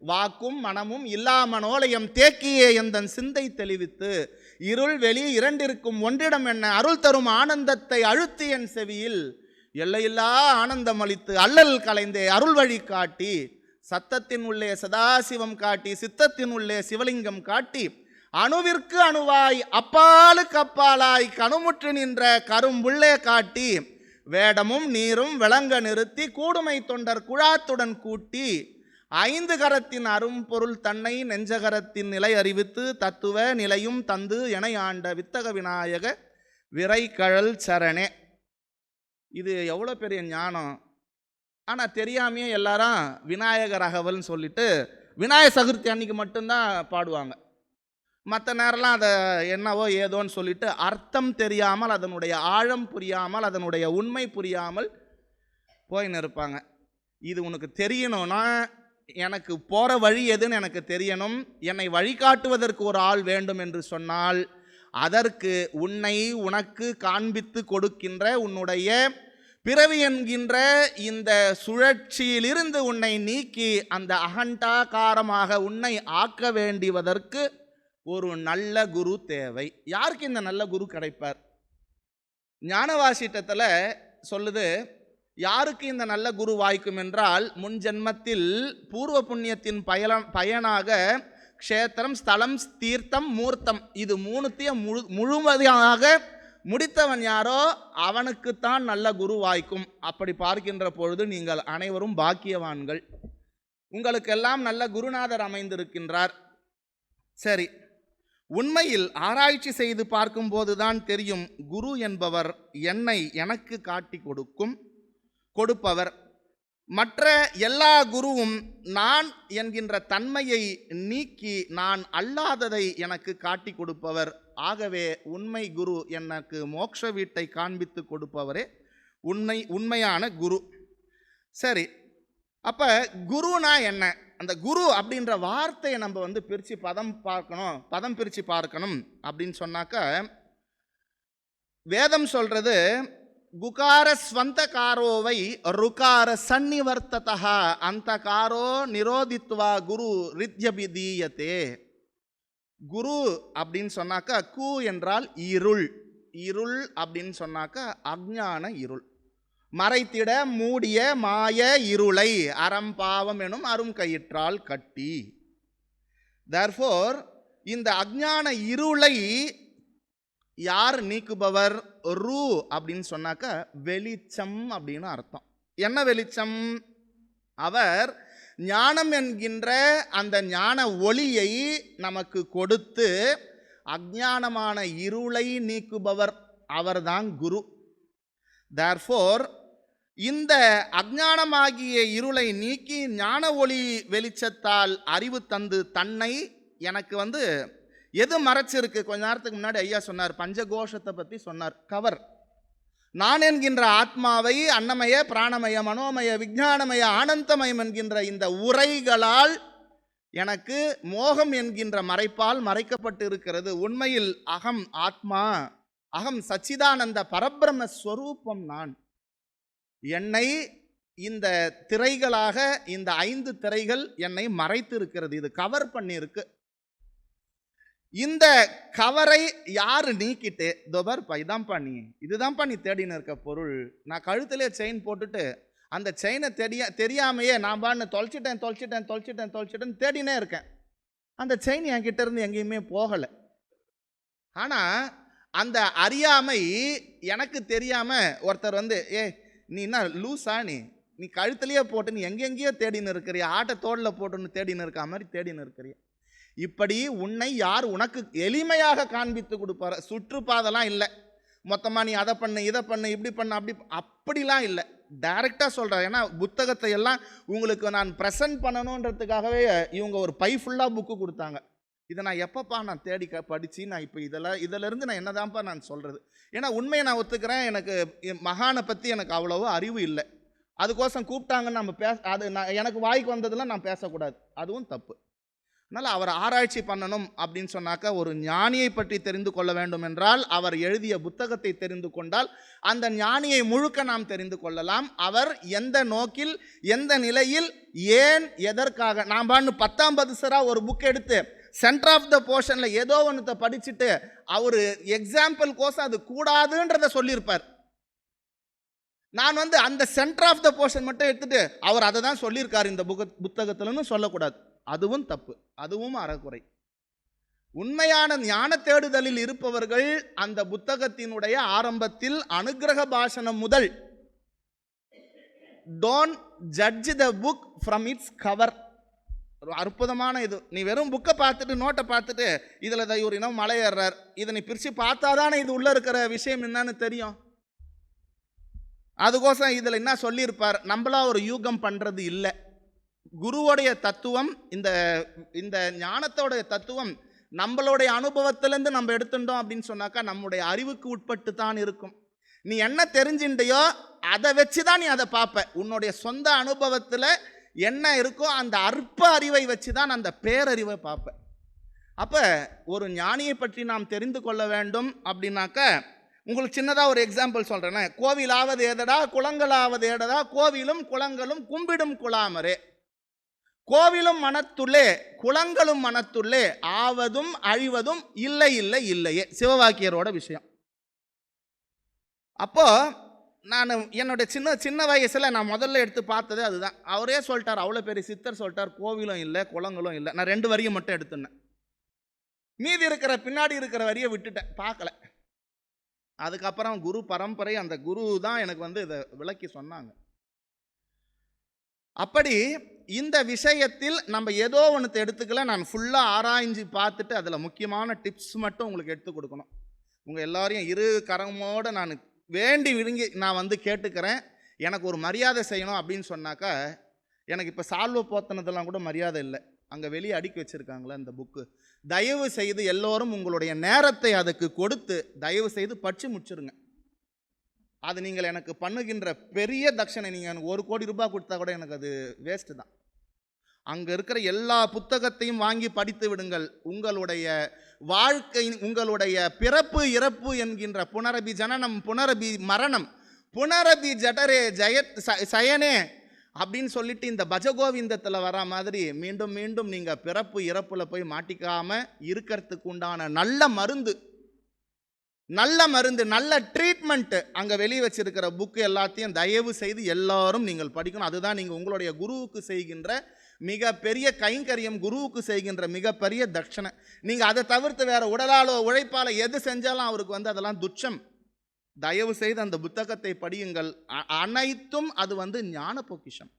வாக்கும் மனமும் இல்லாமனோலயம் தேக்கியே எந்தன் சிந்தை தெளிவித்து இருள் வெளி இரண்டிற்கும் ஒன்றிடம் என்ன அருள் தரும் ஆனந்தத்தை அழுத்தி என் செவியில் எல்லையில்லா ஆனந்தம் அளித்து அல்லல் கலைந்தே அருள் வழி காட்டி சத்தத்தின் உள்ளே சதாசிவம் காட்டி சித்தத்தின் உள்ளே சிவலிங்கம் காட்டி அணுவிற்கு அணுவாய் அப்பாலுக்கு அப்பாலாய் கணுமுற்று நின்ற கரும்புள்ளே காட்டி வேடமும் நீரும் விளங்க நிறுத்தி கூடுமை தொண்டர் குழாத்துடன் கூட்டி 5 கரத்தின் அரும்பொருள் தன்னை நெஞ்சகரத்தின் நிலை அறிவித்து தத்துவ நிலையும் தந்து என ஆண்ட வித்தக விநாயக விரைகழல் சரணே. இது எவ்வளோ பெரிய ஞானம்! ஆனால் தெரியாமையே எல்லாரும் விநாயகர் அகவல்னு சொல்லிட்டு விநாயகர் சதுர்த்தி அன்னைக்கு மட்டும்தான் பாடுவாங்க. மற்ற நேரம்லாம் அதை என்னவோ ஏதோன்னு சொல்லிட்டு அர்த்தம் தெரியாமல், அதனுடைய ஆழம் புரியாமல், அதனுடைய உண்மை புரியாமல் போயின்னு இருப்பாங்க. இது உனக்கு தெரியணும்னா எனக்கு போகிற வழி எதுன்னு எனக்கு தெரியணும், என்னை வழிகாட்டுவதற்கு ஒரு ஆள் வேண்டும் என்று சொன்னால் அதற்கு உன்னை உனக்கு காண்பித்து கொடுக்கின்ற உன்னுடைய பிறவி என்கின்ற இந்த சுழற்சியிலிருந்து உன்னை நீக்கி அந்த அகண்டாகாரமாக உன்னை ஆக்க வேண்டியதற்கு ஒரு நல்ல குரு தேவை. யாருக்கு இந்த நல்ல குரு கிடைப்பார்? ஞானவாசிட்டத்தில் சொல்லுது, யாருக்கு இந்த நல்ல குரு வாய்க்கும் என்றால், முன் ஜென்மத்தில் பூர்வ புண்ணியத்தின் பயனாக க்ஷேத்திரம், ஸ்தலம், தீர்த்தம், மூர்த்தம் இது மூணுத்தையும் முழுமையாக முடித்தவன் யாரோ அவனுக்குத்தான் நல்ல குரு வாய்க்கும். அப்படி பார்க்கின்ற பொழுது நீங்கள் அனைவரும் பாக்கியவான்கள். உங்களுக்கெல்லாம் நல்ல குருநாதர் அமைந்திருக்கின்றார். சரி, உண்மையில் ஆராய்ச்சி செய்து பார்க்கும்போது தான் தெரியும், குரு என்பவர் என்னை எனக்கு காட்டி கொடுப்பவர். மற்ற எல்லா குருவும் நான் என்கின்ற தன்மையை நீக்கி நான் அல்லாததை எனக்கு காட்டி கொடுப்பவர். ஆகவே உண்மை குரு எனக்கு மோட்ச வீட்டை காண்பித்து கொடுப்பவரே உண்மையான குரு. சரி, அப்போ குருனா என்ன? அந்த குரு அப்படின்ற வார்த்தையை நம்ம பிரித்து பதம் பிரித்து பார்க்கணும் அப்படின்னு சொன்னாக்கா, வேதம் சொல்றது குகார ஸ்வந்த காரோவை ருகார சன்னிவர்த்ததா அந்த காரோ நிரோதித்வா குரு ரித்யபிதீயத்தே. குரு அப்படின்னு சொன்னாக்கா கு என்றால் இருள், இருள் அப்படின்னு சொன்னாக்கா அஞ்ஞான இருள், மறைத்திட மூடிய மாய இருளை அறம்பாவம் எனும் அரும் கயிற்றால் கட்டி. தர்ஃபோர் இந்த அஞ்ஞான இருளை யார் நீக்குபவர்? ரு அப்படின்னு சொன்னாக்கா வெளிச்சம் அப்படின்னு அர்த்தம். என்ன வெளிச்சம்? அவர் ஞானம் என்கின்ற அந்த ஞான ஒளியை நமக்கு கொடுத்து அஞ்ஞானமான இருளை நீக்குபவர் அவர்தான் குரு. தேர்ஃபோர் இந்த அஞ்ஞானமாகிய இருளை நீக்கி ஞான ஒளி வெளிச்சத்தால் அறிவு தந்து தன்னை எனக்கு எது மறைச்சிருக்கு? கொஞ்ச நேரத்துக்கு முன்னாடி ஐயா சொன்னார், பஞ்சகோஷத்தை பற்றி சொன்னார். கவர் நான் என்கின்ற ஆத்மாவை அன்னமய பிராணமய மனோமய விஞ்ஞானமய ஆனந்தமயம் என்கின்ற இந்த உரைகளால் எனக்கு மோகம் என்கின்ற மறைப்பால் மறைக்கப்பட்டு இருக்கிறது. உண்மையில் அகம் ஆத்மா, அகம் சச்சிதானந்த பரபிரம்ம ஸ்வரூபம் நான். என்னை இந்த திரைகளாக இந்த 5 திரைகள் என்னை மறைத்து இருக்கிறது, இது கவர் பண்ணியிருக்கு. இந்த கவரை யாரு நீக்கிட்டு தோபர்ப்பா இதான்ப்பா நீ இதுதான்ப்பா நீ தேடின்னு இருக்க பொருள். நான் கழுத்திலே செயின் போட்டுட்டு அந்த செயினை தெரியாமையே நான் பான்னு தொலைச்சிட்டேன் தேடினே இருக்கேன். அந்த செயின் என்கிட்ட இருந்து எங்கேயுமே போகலை. ஆனால் அந்த அறியாமை எனக்கு தெரியாமல் ஒருத்தர் நீ என்ன லூஸா, நீ கழுத்துலையே போட்டு நீ எங்கெங்கேயோ தேடின்னு இருக்கிறிய, ஆட்டை தோளில் போட்டுன்னு தேடின்னு இருக்க மாதிரி தேடின்னு இருக்கிறிய. இப்படி உன்னை யார் உனக்கு எளிமையாக காண்பித்து கொடுப்பார்? சுற்றுப்பாதெல்லாம் இல்லை, மொத்தமாக நீ அதை பண்ணு இதை பண்ணு இப்படி பண்ணு அப்படிலாம் இல்லை, டைரெக்டாக சொல்கிறேன். ஏன்னா புத்தகத்தை எல்லாம் உங்களுக்கு நான் ப்ரெசன்ட் பண்ணணுன்றதுக்காகவே இவங்க ஒரு பை ஃபுல்லாக புக்கு கொடுத்தாங்க. இதை நான் எப்பப்பா நான் தேடி படித்து நான் இப்போ இதிலேருந்து நான் என்னதான்ப்பா நான் சொல்கிறது? ஏன்னா உண்மையை நான் ஒத்துக்கிறேன், எனக்கு மகானை பற்றி எனக்கு அவ்வளவோ அறிவு இல்லை. அதுக்கோசம் கூப்பிட்டாங்கன்னு நம்ம அது எனக்கு வாய்க்கு வந்ததெல்லாம் நான் பேசக்கூடாது, அதுவும் தப்பு. அதனால் அவர் ஆராய்ச்சி பண்ணணும் அப்படின்னு சொன்னாக்கா, ஒரு ஞானியை பற்றி தெரிந்து கொள்ள வேண்டும் என்றால் அவர் எழுதிய புத்தகத்தை தெரிந்து கொண்டால் அந்த ஞானியை முழுக்க நாம் தெரிந்து கொள்ளலாம். அவர் எந்த நோக்கில், எந்த நிலையில், ஏன், எதற்காக. நாம் 10ஆம் பதிசராக ஒரு புக் எடுத்து சென்டர் ஆஃப் த போர்ஷனில் ஏதோ ஒன்றத்தை படிச்சுட்டு அவர் எக்ஸாம்பிள் கோசம் அது கூடாதுன்றதை சொல்லியிருப்பார். நான் அந்த சென்டர் ஆஃப் த போர்ஷன் மட்டும் எடுத்துட்டு அவர் அதை தான் சொல்லியிருக்காரு இந்த புத்தகத்தில்னு சொல்லக்கூடாது, அதுவும் தப்பு, அதுவும் அறக்குறை. உண்மையான ஞான தேடுதலில் இருப்பவர்கள் அந்த புத்தகத்தினுடைய ஆரம்பத்தில் அனுக்கிரக பாஷணம் முதல் don't judge the book from its cover. ஒரு அற்புதமான இது. நீ வெறும் புக்கை பார்த்துட்டு நோட்டை பார்த்துட்டு இதில் இவர் இன்னும் மலை ஏறார், இதை நீ பிரித்து பார்த்தாதானே இது உள்ளே இருக்கிற விஷயம் என்னன்னு தெரியும். அதுக்கோசம் இதில் என்ன சொல்லியிருப்பார், நம்மளா ஒரு யூகம் பண்ணுறது இல்லை. குருவோடைய தத்துவம், இந்த ஞானத்தோடைய தத்துவம் நம்மளுடைய அனுபவத்திலேருந்து நம்ம எடுத்துட்டோம் அப்படின்னு சொன்னாக்கா நம்முடைய அறிவுக்கு உட்பட்டு தான் இருக்கும். நீ என்ன தெரிஞ்சுட்டியோ அதை வச்சு தான் நீ அதை பார்ப்ப. உன்னுடைய சொந்த அனுபவத்தில் என்ன இருக்கோ அந்த அற்ப அறிவை வச்சு தான் அந்த பேரறிவை பார்ப்ப. அப்போ ஒரு ஞானியை பற்றி நாம் தெரிந்து கொள்ள வேண்டும் அப்படின்னாக்க, உங்களுக்கு சின்னதாக ஒரு எக்ஸாம்பிள் சொல்கிறேன்னே. கோவிலாவது ஏதடா குளங்களாவது ஏதடா, கோவிலும் குளங்களும் கும்பிடும் குலாமரே. கோவிலும் மனத்துள்ளே குளங்களும் மனத்துள்ளே, ஆவதும் அழிவதும் இல்லை இல்லை இல்லையே, சிவவாக்கியரோட விஷயம். அப்போ நான் என்னுடைய சின்ன வயசில் நான் முதல்ல எடுத்து பார்த்தது அதுதான். அவரே சொல்லிட்டார், அவ்வளோ பெரிய சித்தர் சொல்லிட்டார், கோவிலும் இல்லை குளங்களும் இல்லை. நான் 2 வரியை மட்டும் எடுத்துனேன், மீதி இருக்கிற பின்னாடி இருக்கிற வரியை விட்டுட்டேன், பார்க்கல. அதுக்கப்புறம் குரு பரம்பரை, அந்த குரு தான் எனக்கு இதை விளக்கி சொன்னாங்க. அப்படி இந்த விஷயத்தில் நம்ம ஏதோ ஒன்று எடுத்துக்கல, நான் ஃபுல்லாக ஆராய்ஞ்சு பார்த்துட்டு அதில் முக்கியமான டிப்ஸ் மட்டும் உங்களுக்கு எடுத்து கொடுக்கணும். உங்கள் எல்லாரையும் இரு கரமோடு நான் வேண்டி விருங்கி நான் கேட்டுக்கிறேன். எனக்கு ஒரு மரியாதை செய்யணும் அப்படின்னு சொன்னாக்கா, எனக்கு இப்போ சால்வை போத்தனதெல்லாம் கூட மரியாதை இல்லை. அங்கே வெளியே அடுக்கி வச்சுருக்காங்களே அந்த புக்கு, தயவு செய்து எல்லோரும் உங்களுடைய நேரத்தை அதுக்கு கொடுத்து தயவு செய்து படித்து முடிச்சிருங்க. அது நீங்கள் எனக்கு பண்ணுகின்ற பெரிய தட்சணை. நீங்கள் எனக்கு 1 கோடி ரூபாய் கொடுத்தா கூட எனக்கு அது வேஸ்ட்டு தான். அங்கே இருக்கிற எல்லா புத்தகத்தையும் வாங்கி படித்து விடுங்கள். உங்களுடைய வாழ்க்கை, உங்களுடைய பிறப்பு இறப்பு என்கின்ற புனரபி ஜனனம் புனரபி மரணம் புனரபி ஜடரே சயனே அப்படின்னு சொல்லிட்டு இந்த பஜகோவிந்தத்தில் வர மாதிரி மீண்டும் மீண்டும் நீங்கள் பிறப்பு இறப்பில் போய் மாட்டிக்காமல் இருக்கிறதுக்கு உண்டான நல்ல மருந்து, நல்ல ட்ரீட்மெண்ட்டு அங்கே வெளியே வச்சிருக்கிற புக்கு எல்லாத்தையும் தயவு செய்து எல்லாரும் நீங்கள் படிக்கணும். அதுதான் நீங்கள் உங்களுடைய குருவுக்கு செய்கின்ற மிகப்பெரிய கைங்கரியம், குருவுக்கு செய்கின்ற மிகப்பெரிய தட்சணை. நீங்கள் அதை தவிர்த்து வேறு உடலாலோ உழைப்பாலோ எது செஞ்சாலும் அவருக்கு அதெல்லாம் துச்சம். தயவு செய்து அந்த புத்தகத்தை படியுங்கள். அனைத்தும் அது ஞான பொக்கிஷம்,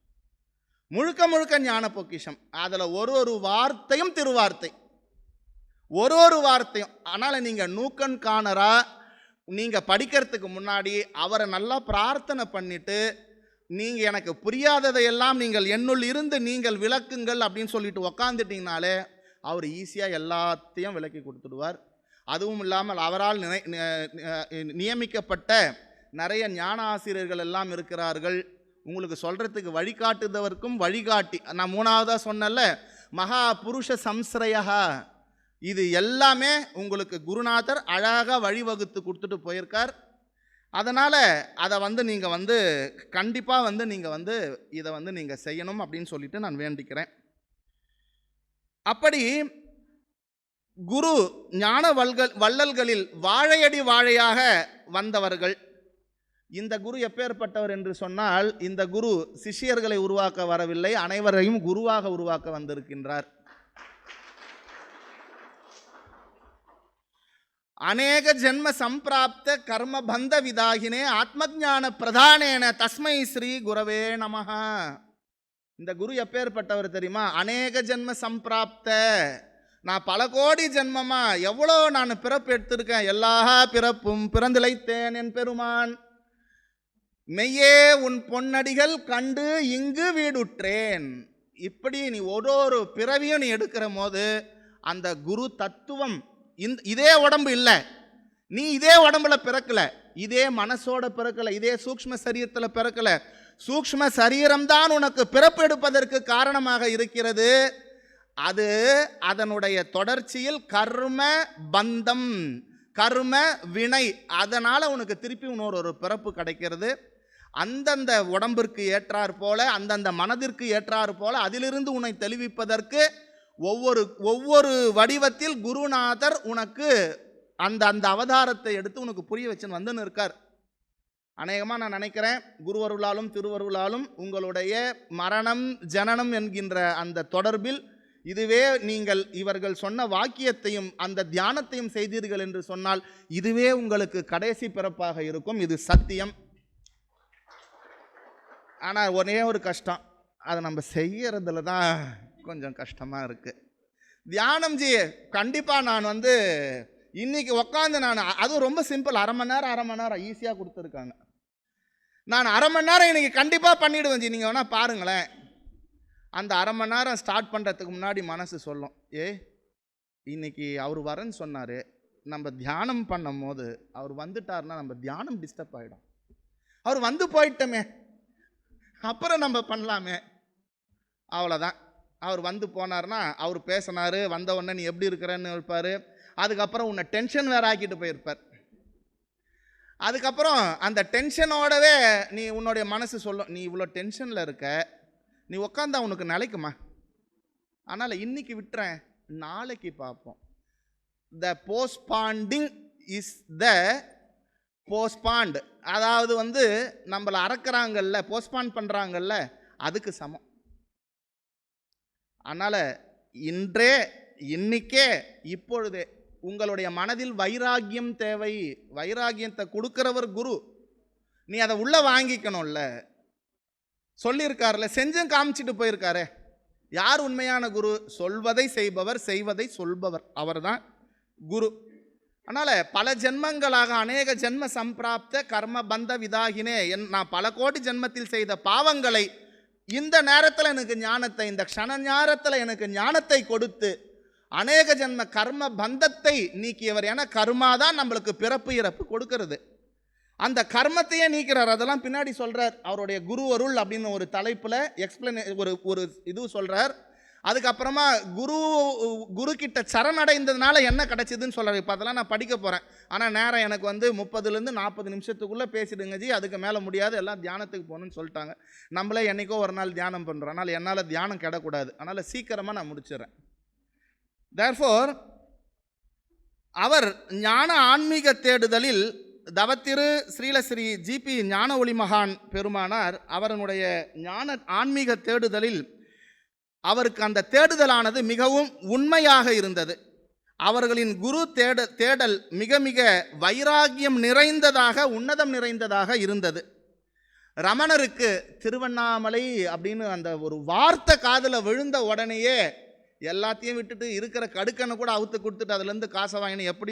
முழுக்க ஞான பொக்கிஷம். அதில் ஒரு வார்த்தையும் திருவார்த்தை, ஒரு வார்த்தையும். அதனால் நீங்கள் நூக்கன் காணரா நீங்கள் படிக்கிறதுக்கு முன்னாடி அவரை நல்லா பிரார்த்தனை பண்ணிவிட்டு, நீங்கள் எனக்கு புரியாததையெல்லாம் நீங்கள் என்னுள் இருந்து நீங்கள் விளக்குங்கள் அப்படின்னு சொல்லிட்டு உக்காந்துட்டிங்கனாலே அவர் ஈஸியாக எல்லாத்தையும் விளக்கி கொடுத்துடுவார். அதுவும் இல்லாமல் அவரால் நியமிக்கப்பட்ட நிறைய ஞான ஆசிரியர்கள் எல்லாம் இருக்கிறார்கள். உங்களுக்கு சொல்கிறதுக்கு வழிகாட்டுதவர்க்கும் வழிகாட்டி. நான் 3வதாக சொன்னல, மகா புருஷ சம்ஸ்ரயா, இது எல்லாமே உங்களுக்கு குருநாதர் அழகாக வழிவகுத்து கொடுத்துட்டு போயிருக்கார். அதனால் அதை நீங்கள் கண்டிப்பாக நீங்கள் இதை நீங்கள் செய்யணும் அப்படின்னு சொல்லிட்டு நான் வேண்டிக்கிறேன். அப்படி குரு ஞான வள்ளல்களில் வாழையடி வாழையாக வந்தவர்கள். இந்த குரு எப்பேற்பட்டவர் என்று சொன்னால், இந்த குரு சிஷ்யர்களை உருவாக்க வரவில்லை, அனைவரையும் குருவாக உருவாக்க வந்திருக்கின்றார். அநேக ஜென்ம சம்பிராப்த கர்ம பந்த விதாகினே ஆத்மஜான பிரதானேன தஸ்மை ஸ்ரீ குரவே நமஹ. இந்த குரு எப்பேற்பட்டவர் தெரியுமா? அநேக ஜென்ம சம்பிராப்த, நான் பல கோடி ஜென்மமா எவ்வளோ நான் பிறப்பு எடுத்திருக்கேன், எல்லா பிறப்பும் பிறந்திழைத்தேன் என் பெருமான், மெய்யே உன் பொன்னடிகள் கண்டு இங்கு வீடுற்றேன். இப்படி நீ ஒரு பிறவியும் நீ எடுக்கிற போது அந்த குரு தத்துவம், இதே உடம்பு இல்லை, நீ இதே உடம்புல பிறக்கல, இதே மனசோட பிறக்கல, இதே சூக்ஷ்ம சரீரத்தில் பிறக்கல. சூக்ஷ்ம சரீரம்தான் உனக்கு பிறப்பு எடுப்பதற்கு காரணமாக இருக்கிறது. அது அதனுடைய தொடர்ச்சியில் கர்ம பந்தம், கர்ம வினை, அதனால் உனக்கு திருப்பி இன்னொரு பிறப்பு கிடைக்கிறது. அந்தந்த உடம்பிற்கு ஏற்றார் போல, அந்தந்த மனதிற்கு ஏற்றார் போல அதிலிருந்து உன்னை தெளிவிப்பதற்கு ஒவ்வொரு வடிவத்தில் குருநாதர் உனக்கு அந்த அவதாரத்தை எடுத்து உனக்கு புரிய வச்சுன்னு இருக்கார். அநேகமாக நான் நினைக்கிறேன், குருவருளாலும் திருவருளாலும் உங்களுடைய மரணம் ஜனனம் என்கின்ற அந்த தொடர்பில் இதுவே நீங்கள் இவர்கள் சொன்ன வாக்கியத்தையும் அந்த தியானத்தையும் செய்தீர்கள் என்று சொன்னால் இதுவே உங்களுக்கு கடைசி பிறப்பாக இருக்கும். இது சத்தியம். ஆனால் ஒரே ஒரு கஷ்டம், அதை நம்ம செய்யறதுல தான் கொஞ்சம் கஷ்டமாக இருக்குது. தியானம் கண்டிப்பாக நான் இன்னைக்கு உட்காந்து அதுவும் ரொம்ப சிம்பிள், அரை மணி நேரம் ஈஸியாக கொடுத்துருக்காங்க. நான் அரை மணி நேரம் இன்னைக்கு கண்டிப்பாக பண்ணிவிடுவேன் நீங்கள் வேணால் பாருங்களேன். அந்த அரை மணி நேரம் ஸ்டார்ட் பண்ணுறதுக்கு முன்னாடி மனசு சொல்லும், இன்னைக்கு அவர் வரேன்னு சொன்னார், நம்ம தியானம் பண்ணும் போது அவர் வந்துட்டார்னா நம்ம தியானம் டிஸ்டர்ப் ஆகிடும். அவர் வந்து போயிட்டோமே, அப்புறம் நம்ம பண்ணலாமே, அவ்வளோதான். அவர் வந்து போனார்னா அவர் பேசினார், வந்த உடனே நீ எப்படி இருக்கிறன்னு இருப்பார். அதுக்கப்புறம் உன்னை டென்ஷன் வேற ஆக்கிட்டு போயிருப்பார். அதுக்கப்புறம் அந்த டென்ஷனோடவே உன்னுடைய மனசு சொல்லும், நீ இவ்வளோ டென்ஷனில் இருக்க, நீ உட்காந்தா உனக்கு நிலைக்குமா, அதனால் இன்னைக்கு விட்டுறேன், நாளைக்கு பார்ப்போம். த போஸ்ட்பாண்டிங் இஸ் த போஸ்ட்பாண்ட். அதாவது நம்மளை அறக்கிறாங்கல்ல, போஸ்ட்பாண்ட் பண்ணுறாங்கல்ல, அதுக்கு சமம். அதனால் இன்னைக்கே இப்பொழுதே உங்களுடைய மனதில் வைராக்கியம் தேவை. வைராக்கியத்தை கொடுக்கிறவர் குரு. நீ அதை உள்ள வாங்கிக்கணும்ல. சொல்லியிருக்காருல, செஞ்சும் காமிச்சிட்டு போயிருக்காரு. யார் உண்மையான குரு? சொல்வதை செய்பவர், செய்வதை சொல்பவர், அவர் தான் குரு. அதனால் பல ஜென்மங்களாக அநேக ஜென்ம சம்பிராப்த கர்ம பந்த விதாகினே, நான் பல கோடி ஜென்மத்தில் செய்த பாவங்களை இந்த நேரத்தில் எனக்கு ஞானத்தை, இந்த க்ஷண நேரத்தில் எனக்கு ஞானத்தை கொடுத்து அநேக ஜென்ம கர்ம பந்தத்தை நீக்கியவர். ஏன்னா கர்மா தான் நம்மளுக்கு பிறப்பு இறப்பு கொடுக்கறது. அந்த கர்மத்தையே நீக்கிறார். அதெல்லாம் பின்னாடி சொல்கிறார். அவருடைய குரு அருள் அப்படின்னு ஒரு தலைப்பில் எக்ஸ்பிளைன் ஒரு இது சொல்கிறார். அதுக்கப்புறமா குரு கிட்ட சரணடைந்ததுனால என்ன கிடைச்சதுன்னு சொல்கிறார். இப்போ அதெல்லாம் நான் படிக்க போகிறேன். ஆனால் நேரம் எனக்கு 30லேருந்து 40 நிமிஷத்துக்குள்ளே பேசிடுங்க ஜி, அதுக்கு மேலே முடியாது, எல்லாம் தியானத்துக்கு போகணுன்னு சொல்லிட்டாங்க. நம்மளே என்றைக்கோ ஒரு நாள் தியானம் பண்ணுறோம். அதனால் என்னால் தியானம் கிடக்கூடாது. அதனால் சீக்கிரமாக நான் முடிச்சிடறேன். தேர்ஃபோர் அவர் ஞான ஆன்மீக தேடுதலில் தவத்திரு ஸ்ரீலஸ்ரீ ஜிபி ஞான ஒளி மகான் பெருமானார் அவருடைய ஞான ஆன்மீக தேடுதலில் அவருக்கு அந்த தேடுதலானது மிகவும் உண்மையாக இருந்தது. அவர்களின் குரு தேடல் மிக மிக வைராக்கியம் நிறைந்ததாக, உன்னதம் நிறைந்ததாக இருந்தது. ரமணருக்கு திருவண்ணாமலை அப்படின்னு அந்த ஒரு வார்த்தை காதில் விழுந்த உடனேயே எல்லாத்தையும் விட்டுட்டு இருக்கிற கடுக்கனை கூட அவுத்து கொடுத்துட்டு அதுலேருந்து காசை வாங்கினு எப்படி